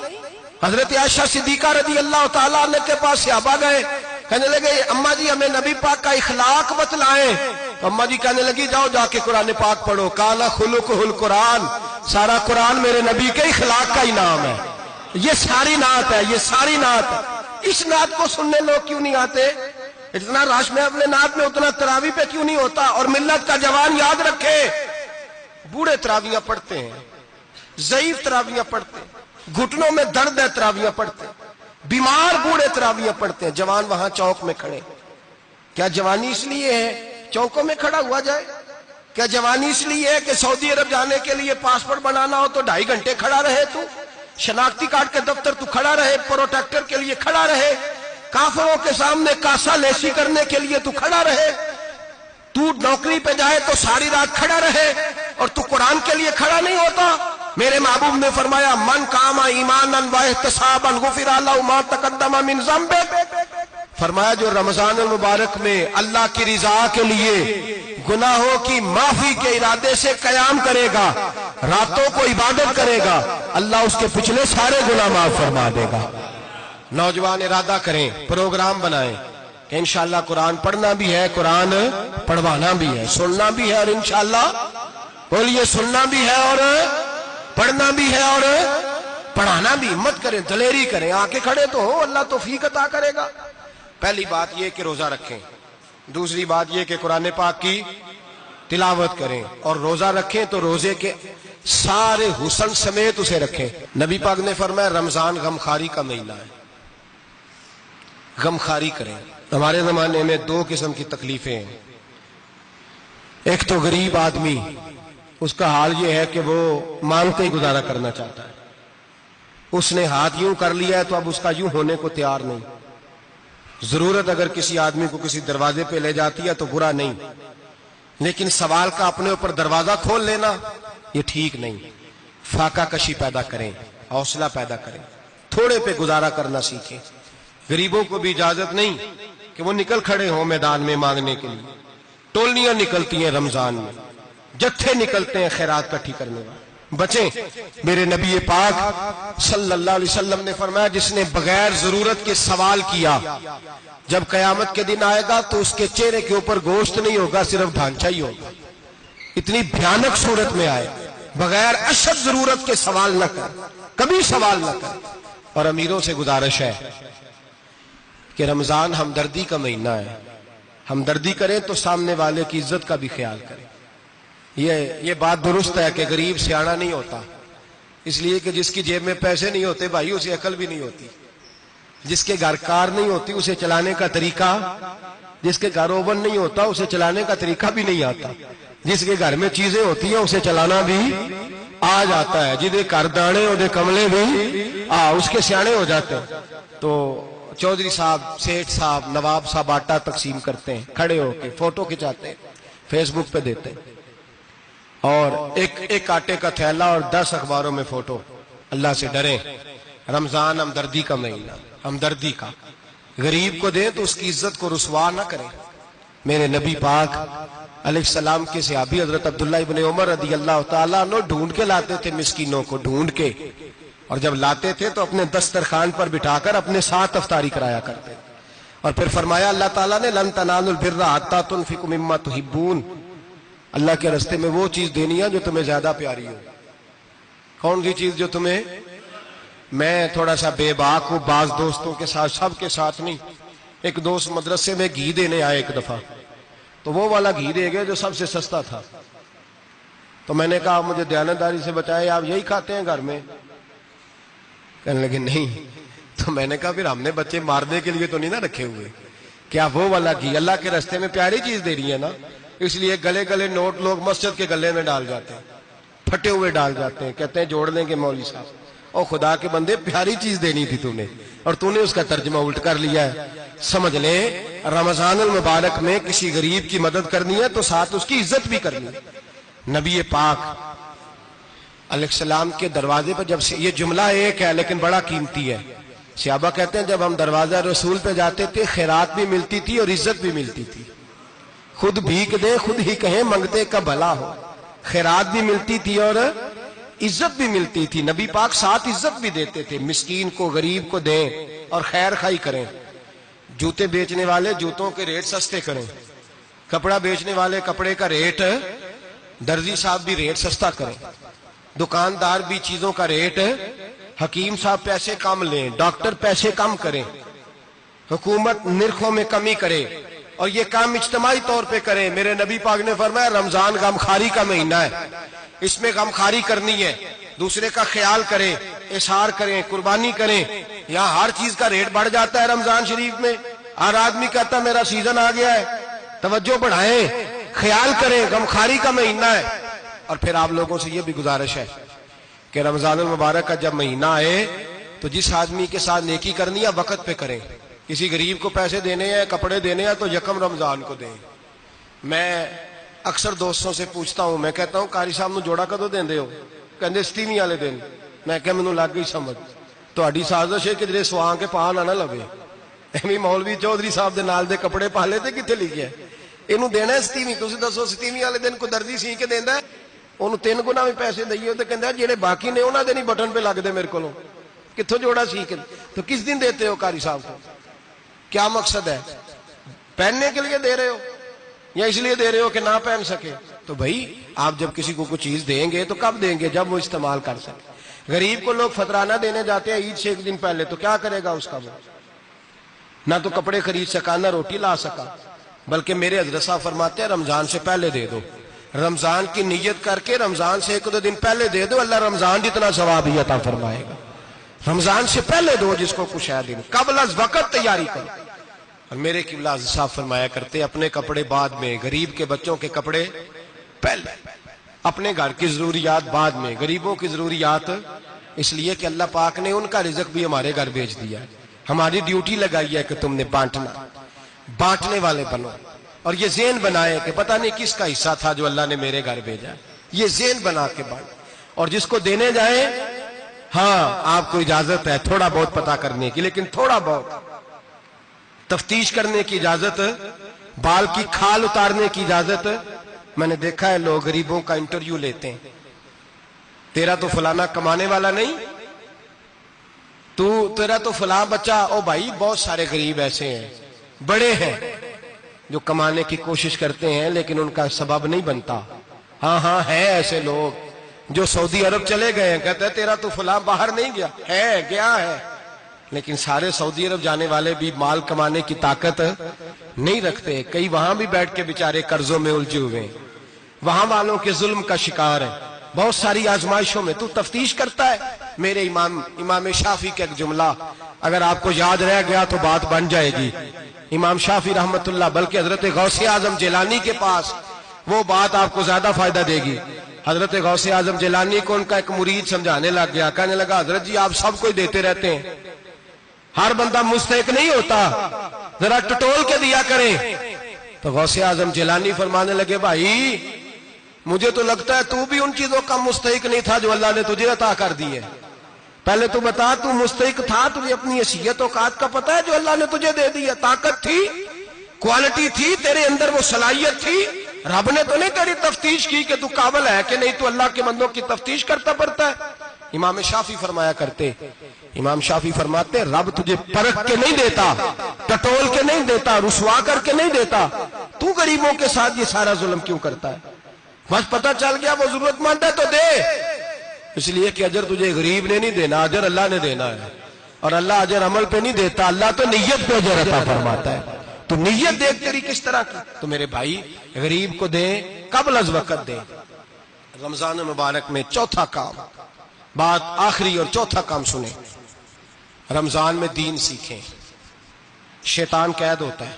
حضرت عائشہ صدیقہ رضی اللہ تعالیٰ عنہ کے پاس صحابہ گئے، کہنے لگے اماں جی ہمیں نبی پاک کا اخلاق بتلائیں۔ اماں جی کہنے لگی جاؤ جا کے قرآن پاک پڑھو، کالا خلقہ القرآن، سارا قرآن میرے نبی کے اخلاق کا ہی نام ہے، یہ ساری نعت ہے، یہ ساری نعت ہے۔ اس نعت کو سننے لوگ کیوں نہیں آتے؟ اتنا رش میں اپنے نعت میں اتنا تراویح پہ کیوں نہیں ہوتا؟ اور ملت کا جوان یاد رکھے، بوڑھے تراویحاں پڑھتے ہیں، ضعیف تراویحاں پڑھتے ہیں، گھٹنوں میں درد ہے تراویحاں پڑھتے ہیں، بیمار بوڑھے تراویحاں پڑھتے ہیں، جوان وہاں چوک میں کھڑے۔ کیا جوانی اس لیے ہے چوکوں میں کھڑا ہوا جائے؟ کیا جوانی اس لیے ہے کہ سعودی عرب جانے کے لیے پاسپورٹ بنانا ہو تو 2.5 گھنٹے کھڑا رہے؟ تو شناختی کارڈ کے دفتر تو کھڑا رہے، پروٹیکٹر کے لیے کھڑا رہے، کافروں کے سامنے کاسا لیسی کرنے کے لیے تو کھڑا رہے، تو نوکری پہ جائے تو ساری رات کھڑا رہے، اور تو قرآن کے لیے کھڑا نہیں ہوتا؟ میرے محبوب نے فرمایا من قام ایمانا واحتسابا غفر له ما تقدم من ذنبه، فرمایا جو رمضان المبارک میں اللہ کی رضا کے لیے گناہوں کی معافی کے ارادے سے قیام کرے گا، راتوں کو عبادت کرے گا، اللہ اس کے پچھلے سارے گناہ معاف فرما دے گا۔ نوجوان ارادہ کریں، پروگرام بنائیں کہ انشاءاللہ قرآن پڑھنا بھی ہے، قرآن پڑھوانا بھی ہے، سننا بھی ہے، اور انشاءاللہ بولیے سننا بھی ہے اور پڑھنا بھی ہے اور پڑھانا بھی۔ ہمت کریں، دلیری کریں، آ کے کھڑے تو ہو، اللہ توفیق عطا کرے گا۔ پہلی بات یہ کہ روزہ رکھیں، دوسری بات یہ کہ قرآن پاک کی تلاوت کریں، اور روزہ رکھیں تو روزے کے سارے حسن سمیت اسے رکھیں۔ نبی پاک نے فرمایا رمضان غمخواری کا مہینہ ہے، غمخواری کریں۔ ہمارے زمانے میں 2 قسم کی تکلیفیں ہیں، ایک تو غریب آدمی، اس کا حال یہ ہے کہ وہ مانگتے ہی گزارا کرنا چاہتا ہے، اس نے ہاتھ یوں کر لیا ہے تو اب اس کا یوں ہونے کو تیار نہیں۔ ضرورت اگر کسی آدمی کو کسی دروازے پہ لے جاتی ہے تو برا نہیں، لیکن سوال کا اپنے اوپر دروازہ کھول لینا یہ ٹھیک نہیں۔ فاقہ کشی پیدا کریں، حوصلہ پیدا کریں، تھوڑے پہ گزارا کرنا سیکھیں۔ غریبوں کو بھی اجازت نہیں کہ وہ نکل کھڑے ہوں میدان میں مانگنے کے لیے، ٹولیاں نکلتی ہیں رمضان میں، جتھے نکلتے ہیں خیرات کٹھی کرنے والے۔ بچیں، میرے نبی پاک صلی اللہ علیہ وسلم نے فرمایا جس نے بغیر ضرورت کے سوال کیا، جب قیامت کے دن آئے گا تو اس کے چہرے کے اوپر گوشت نہیں ہوگا، صرف ڈھانچہ ہی ہوگا۔ اتنی بھیانک صورت میں آئے، بغیر اشد ضرورت کے سوال نہ کر، کبھی سوال نہ کر۔ اور امیروں سے گزارش ہے کہ رمضان ہمدردی کا مہینہ ہے، ہمدردی کریں تو سامنے والے کی عزت کا بھی خیال کریں۔ یہ بات درست ہے کہ غریب سیاڑا نہیں ہوتا، اس لیے کہ جس کی جیب میں پیسے نہیں ہوتے بھائی اسے عقل بھی نہیں ہوتی، جس کے گھر کار نہیں ہوتی اسے چلانے کا طریقہ، جس کے گھر اوون نہیں ہوتا اسے چلانے کا طریقہ بھی نہیں آتا، جس کے گھر میں چیزیں ہوتی ہیں اسے چلانا بھی آ جاتا ہے، جدے گھر دانے اودے کملے بھی اس کے سیانے ہو جاتے ہیں۔ تو چودھری صاحب، سیٹھ صاحب، نواب صاحب آٹا تقسیم کرتے ہیں، کھڑے ہو کے فوٹو کھچاتے ہیں، فیس بک پہ دیتے ہیں، اور ایک آٹے کا تھیلا اور 10 اخباروں میں فوٹو۔ اللہ سے ڈریں، رمضان ہمدردی کا مہینہ، ہمدردی کا۔ غریب کو دیں تو اس کی عزت کو رسوا نہ کریں۔ میرے نبی پاک علیہ السلام کے صحابی حضرت عبداللہ ابن عمر رضی اللہ تعالیٰ عنہ ڈھونڈ کے لاتے تھے مسکینوں کو، ڈھونڈ کے، اور جب لاتے تھے تو اپنے دسترخوان پر بٹھا کر اپنے ساتھ افطاری کرایا کرتے، اور پھر فرمایا اللہ تعالیٰ نے لن تنالوا البر حتی تنفقوا مما تحبون، اللہ کے راستے میں وہ چیز دینی ہے جو تمہیں زیادہ پیاری ہو۔ کون سی چیز جو تمہیں؟ میں تھوڑا سا بے باک ہوں، بعض دوستوں کے ساتھ، سب کے ساتھ نہیں۔ ایک دوست مدرسے میں گھی دینے آئے ایک دفعہ، تو وہ والا گھی دے گئے جو سب سے سستا تھا، تو میں نے کہا مجھے دیانتداری سے بتائے آپ یہی کھاتے ہیں گھر میں؟ کہنے لگے نہیں۔ تو میں نے کہا پھر ہم نے بچے مارنے کے لیے تو نہیں نہ رکھے ہوئے، کیا وہ والا گھی اللہ کے راستے میں پیاری چیز دے رہی ہے نا، اس لیے گلے گلے نوٹ لوگ مسجد کے گلے میں ڈال جاتے ہیں، پھٹے ہوئے ڈال جاتے ہیں، کہتے ہیں جوڑ لیں گے مولوی صاحب۔ اور خدا کے بندے پیاری چیز دینی تھی تو نے، اور تو نے اس کا ترجمہ الٹ کر لیا ہے۔ سمجھ لیں رمضان المبارک میں کسی غریب کی مدد کرنی ہے تو ساتھ اس کی عزت بھی کرنی ہے۔ نبی پاک علیہ السلام کے دروازے پر جب سے، یہ جملہ ایک ہے لیکن بڑا قیمتی ہے، صحابہ کہتے ہیں جب ہم دروازہ رسول پہ جاتے تھے خیرات بھی ملتی تھی اور عزت بھی ملتی تھی، خود بھیک دیں خود ہی کہیں منگتے کا بھلا ہو، خیرات بھی ملتی تھی اور عزت بھی ملتی تھی۔ نبی پاک ساتھ عزت بھی دیتے تھے، مسکین کو غریب کو دیں اور خیر خائی کریں، جوتے بیچنے والے جوتوں کے ریٹ سستے کریں، کپڑا بیچنے والے کپڑے کا ریٹ، درزی صاحب بھی ریٹ سستا کریں، دکاندار بھی چیزوں کا ریٹ، حکیم صاحب پیسے کم لیں، ڈاکٹر پیسے کم کریں، حکومت نرخوں میں کمی کرے، اور یہ کام اجتماعی طور پہ کریں۔ میرے نبی پاک نے فرمایا رمضان غمخواری کا مہینہ ہے، اس میں غمخواری کرنی ہے، دوسرے کا خیال کریں، اظہار کریں، قربانی کریں۔ یہاں ہر چیز کا ریٹ بڑھ جاتا ہے رمضان شریف میں، ہر آدمی کہتا ہے میرا سیزن آ گیا ہے، توجہ بڑھائیں، خیال کریں، غمخواری کا مہینہ ہے۔ اور پھر آپ لوگوں سے یہ بھی گزارش ہے کہ رمضان المبارک کا جب مہینہ آئے تو جس آدمی کے ساتھ نیکی کرنی ہے وقت پہ کریں، کسی غریب کو پیسے دینے ہیں، کپڑے دینے ہیں تو یکم رمضان کو دیں۔ میں اکثر دوستوں سے پوچھتا ہوں، میں کہتا ہوں قاری صاحب نو جوڑا کدو دیندے ہو؟ کہندے ستیویں والے دن۔ میں کہا مینوں لگ گئی سمجھ، تہاڈی سازش ہے کہ جڑے سواں کے پا نہ لگے، ایویں مولوی چودھری صاحب دے نال دے کپڑے پا لے تے کتے لکھیا اینوں دینا ہے ستیویں؟ تسی دسو ستیویں والے دن کو درزی سی کے دیندا ہے، اونوں 3 گنا بھی پیسے دئیے تے کہندا جڑے باقی نے انہاں دے نہیں بٹن پہ لگ دے میرے کولوں، کتھوں جوڑا سی کے؟ تو کس دن دیتے ہو قاری صاحب کو؟ کیا مقصد ہے؟ پہننے کے لیے دے رہے ہو یا اس لیے دے رہے ہو کہ نہ پہن سکے؟ تو بھائی آپ جب کسی کو کوئی چیز دیں گے تو کب دیں گے؟ جب وہ استعمال کر سکے۔ غریب کو لوگ فطرانہ دینے جاتے ہیں عید سے 1 دن پہلے، تو کیا کرے گا اس کا؟ وہ نہ تو کپڑے خرید سکا نہ روٹی لا سکا، بلکہ میرے حضرت صاحب فرماتے ہیں رمضان سے پہلے دے دو، رمضان کی نیت کر کے رمضان سے 1-2 دن پہلے دے دو، اللہ رمضان جتنا ثواب ہی عطا فرمائے گا۔ رمضان سے پہلے دو، جس کو کچھ ہے دن، قبل از وقت تیاری کرو۔ اور میرے قبلہ حضرت صاحب فرمایا کرتے اپنے کپڑے بعد میں، غریب کے بچوں کے کپڑے پہلے، اپنے گھر کی ضروریات بعد میں، غریبوں کی ضروریات، اس لیے کہ اللہ پاک نے ان کا رزق بھی ہمارے گھر بھیج دیا ہے، ہماری ڈیوٹی لگائی ہے کہ تم نے بانٹنا، بانٹنے والے بنو۔ اور یہ ذہن بنائے کہ پتہ نہیں کس کا حصہ تھا جو اللہ نے میرے گھر بھیجا، یہ ذہن بنا کے بانٹ۔ اور جس کو دینے جائیں، ہاں آپ کو اجازت ہے تھوڑا بہت پتہ کرنے کی، لیکن تھوڑا بہت تفتیش کرنے کی اجازت، بال کی کھال اتارنے کی اجازت۔ میں نے دیکھا ہے لوگ غریبوں کا انٹرویو لیتے ہیں، تیرا تو فلانا کمانے والا نہیں، تیرا تو فلاں بچہ، او بھائی بہت سارے غریب ایسے ہیں، بڑے ہیں جو کمانے کی کوشش کرتے ہیں لیکن ان کا سبب نہیں بنتا۔ ہاں ہے ایسے لوگ جو سعودی عرب چلے گئے ہیں، کہتے ہیں تیرا تو فلاں باہر نہیں گیا، ہے گیا ہے، لیکن سارے سعودی عرب جانے والے بھی مال کمانے کی طاقت نہیں رکھتے، کئی وہاں بھی بیٹھ کے بیچارے قرضوں میں الجھے ہوئے ہیں، وہاں والوں کے ظلم کا شکار ہے، بہت ساری آزمائشوں میں۔ تو تفتیش کرتا ہے۔ میرے امام شافعی کا ایک جملہ اگر آپ کو یاد رہ گیا تو بات بن جائے گی۔ امام شافعی رحمت اللہ، بلکہ حضرت غوث اعظم جیلانی کے پاس وہ بات آپ کو زیادہ فائدہ دے گی۔ حضرت غوث اعظم جیلانی کو ان کا ایک مرید سمجھانے لگ گیا، کہنے لگا حضرت جی آپ سب کو دیتے رہتے ہیں، ہر بندہ مستحق نہیں ہوتا، ذرا ٹٹول کے دیا کریں۔ تو غوث اعظم جیلانی فرمانے لگے بھائی مجھے تو لگتا ہے تو بھی ان چیزوں کا مستحق نہیں تھا جو اللہ نے تجھے عطا کر دی ہے، پہلے تو بتا تو مستحق تھا، تجھے اپنی حیثیت اوقات کا پتہ ہے جو اللہ نے تجھے دے دی ہے، طاقت تھی، کوالٹی تھی، تیرے اندر وہ صلاحیت تھی، رب نے تو نہیں تیری تفتیش کی کہ تو قابل ہے کہ نہیں، تو اللہ کے بندوں کی تفتیش کرتا پڑتا ہے۔ امام شافعی فرمایا کرتے، امام شافعی فرماتے رب تجھے پرکھ کے نہیں دیتا، ٹٹول کے نہیں دیتا، رسوا کر کے نہیں دیتا، تو غریبوں کے ساتھ یہ سارا ظلم کیوں کرتا ہے؟ بس پتہ چل گیا وہ ضرورت مند ہے تو دے، اس لیے کہ اجر تجھے غریب نے نہیں دینا، اجر اللہ نے دینا ہے، اور اللہ اجر عمل پہ نہیں دیتا، اللہ تو نیت پہ اجر عطا فرماتا ہے۔ تو نیت دیکھ تیری کس طرح کی، تو میرے بھائی غریب کو دیں قبل از وقت دیں۔ رمضان مبارک میں چوتھا کام، بات آخری اور چوتھا کام سنیں، رمضان میں دین سیکھیں۔ شیطان قید ہوتا ہے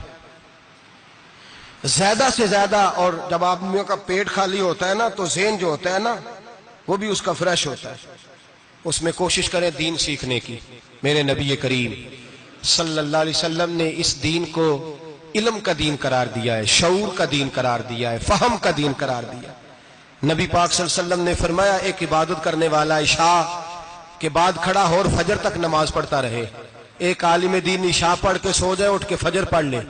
زیادہ سے زیادہ، اور جب آدمیوں کا پیٹ خالی ہوتا ہے نا تو ذہن جو ہوتا ہے نا وہ بھی اس کا فریش ہوتا ہے، اس میں کوشش کریں دین سیکھنے کی۔ میرے نبی کریم صلی اللہ علیہ وسلم نے اس دین کو علم کا دین قرار دیا ہے، شعور کا دین قرار دیا ہے، فہم کا دین قرار دیا ہے۔ نبی پاک صلی اللہ علیہ وسلم نے فرمایا ایک عبادت کرنے والا عشاء کے بعد کھڑا ہو اور فجر تک نماز پڑھتا رہے، ایک عالم دین عشاء پڑھ کے سو جائے اٹھ کے فجر پڑھ لے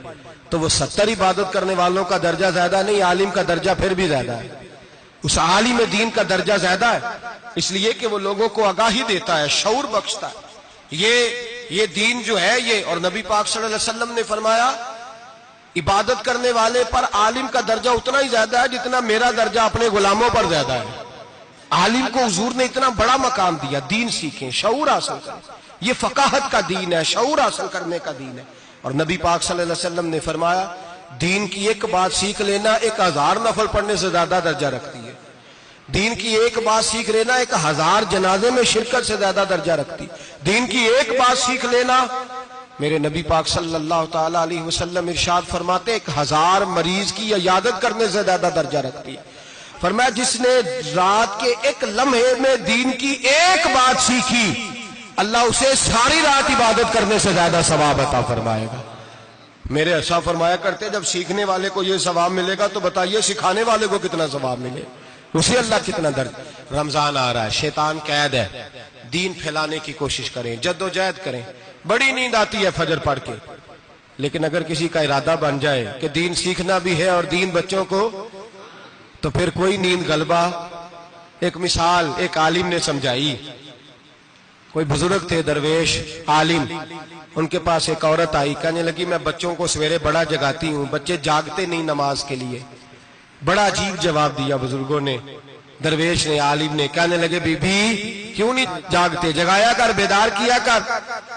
تو وہ 70 عبادت کرنے والوں کا درجہ زیادہ نہیں، عالم کا درجہ پھر بھی زیادہ ہے، اس عالم دین کا درجہ زیادہ ہے، اس لیے کہ وہ لوگوں کو آگاہی دیتا ہے، شعور بخشتا ہے۔ یہ دین جو ہے یہ، اور نبی پاک صلی اللہ علیہ وسلم نے فرمایا عبادت کرنے والے پر عالم کا درجہ اتنا ہی زیادہ ہے جتنا میرا درجہ اپنے غلاموں پر زیادہ ہے۔ عالم کو حضور نے اتنا بڑا مقام دیا۔ دین سیکھیں، شعور حاصل کریں، یہ فقاہت کا دین ہے، شعور حاصل کرنے کا دین ہے۔ اور نبی پاک صلی اللہ علیہ وسلم نے فرمایا دین کی ایک بات سیکھ لینا 1000 نفل پڑھنے سے زیادہ درجہ رکھتی ہے، دین کی ایک بات سیکھ لینا 1000 جنازے میں شرکت سے زیادہ درجہ رکھتی، دین کی ایک بات سیکھ لینا، میرے نبی پاک صلی اللہ تعالی علیہ وسلم ارشاد فرماتے 1000 مریض کی عیادت کرنے سے زیادہ درجہ رکھتی ہے۔ فرمایا جس نے رات کے ایک لمحے میں دین کی ایک بات سیکھی اللہ اسے ساری رات عبادت کرنے سے زیادہ ثواب عطا فرمائے گا۔ میرے ایسا فرمایا کرتے جب سیکھنے والے کو یہ ثواب ملے گا تو بتائیے سکھانے والے کو کتنا ثواب ملے، اسے اللہ کتنا درد۔ رمضان آ رہا ہے، شیطان قید ہے، دین پھیلانے کی کوشش کریں، جد و جہد کریں۔ بڑی نیند آتی ہے فجر پڑھ کے، لیکن اگر کسی کا ارادہ بن جائے کہ دین سیکھنا بھی ہے اور دین بچوں کو، تو پھر کوئی نیند غلبہ۔ ایک مثال ایک عالم نے سمجھائی، کوئی بزرگ تھے درویش عالم، ان کے پاس ایک عورت آئی، کہنے لگی میں بچوں کو سویرے بڑا جگاتی ہوں، بچے جاگتے نہیں نماز کے لیے۔ بڑا عجیب جواب دیا بزرگوں نے، درویش نے، عالم نے، کہنے لگے بی بی کیوں نہیں جاگتے، جگایا کر، بیدار کیا کر،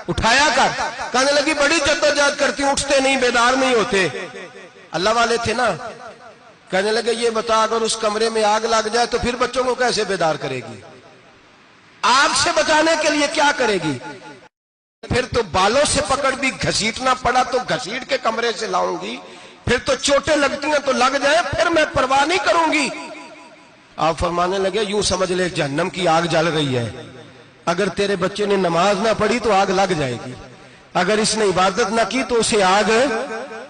اٹھایا کر۔ کہنے لگی بڑی جدوجہد کرتی ہوں، اٹھتے نہیں، بیدار نہیں ہوتے۔ اللہ والے تھے نا۔ کہنے لگے یہ بتا اگر اس کمرے میں آگ لگ جائے تو پھر بچوں کو کیسے بیدار کرے گی؟ آگ سے بچانے کے لیے کیا کرے گی؟ پھر تو بالوں سے پکڑ بھی گھسیٹنا پڑا تو گھسیٹ کے کمرے سے لاؤں گی، پھر تو چوٹیں لگتی ہیں تو لگ جائیں، پھر میں پرواہ نہیں کروں گی۔ آپ فرمانے لگے یوں سمجھ لے جہنم کی آگ جل رہی ہے، اگر تیرے بچے نے نماز نہ پڑھی تو آگ لگ جائے گی، اگر اس نے عبادت نہ کی تو اسے آگ،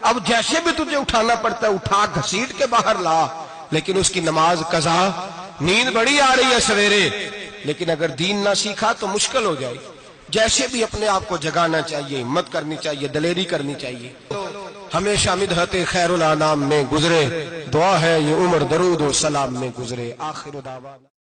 اب جیسے بھی تجھے اٹھانا پڑتا ہے اٹھا گھسیٹ کے باہر لا، لیکن اس کی نماز قضا۔ نیند بڑی آ رہی ہے سویرے، لیکن اگر دین نہ سیکھا تو مشکل ہو جائے گی۔ جیسے بھی اپنے آپ کو جگانا چاہیے، ہمت کرنی چاہیے، دلیری کرنی چاہیے۔ ہمیشہ مدحت خیر الانام میں گزرے، دعا ہے یہ عمر درود و سلام میں گزرے۔ آخر دعوانا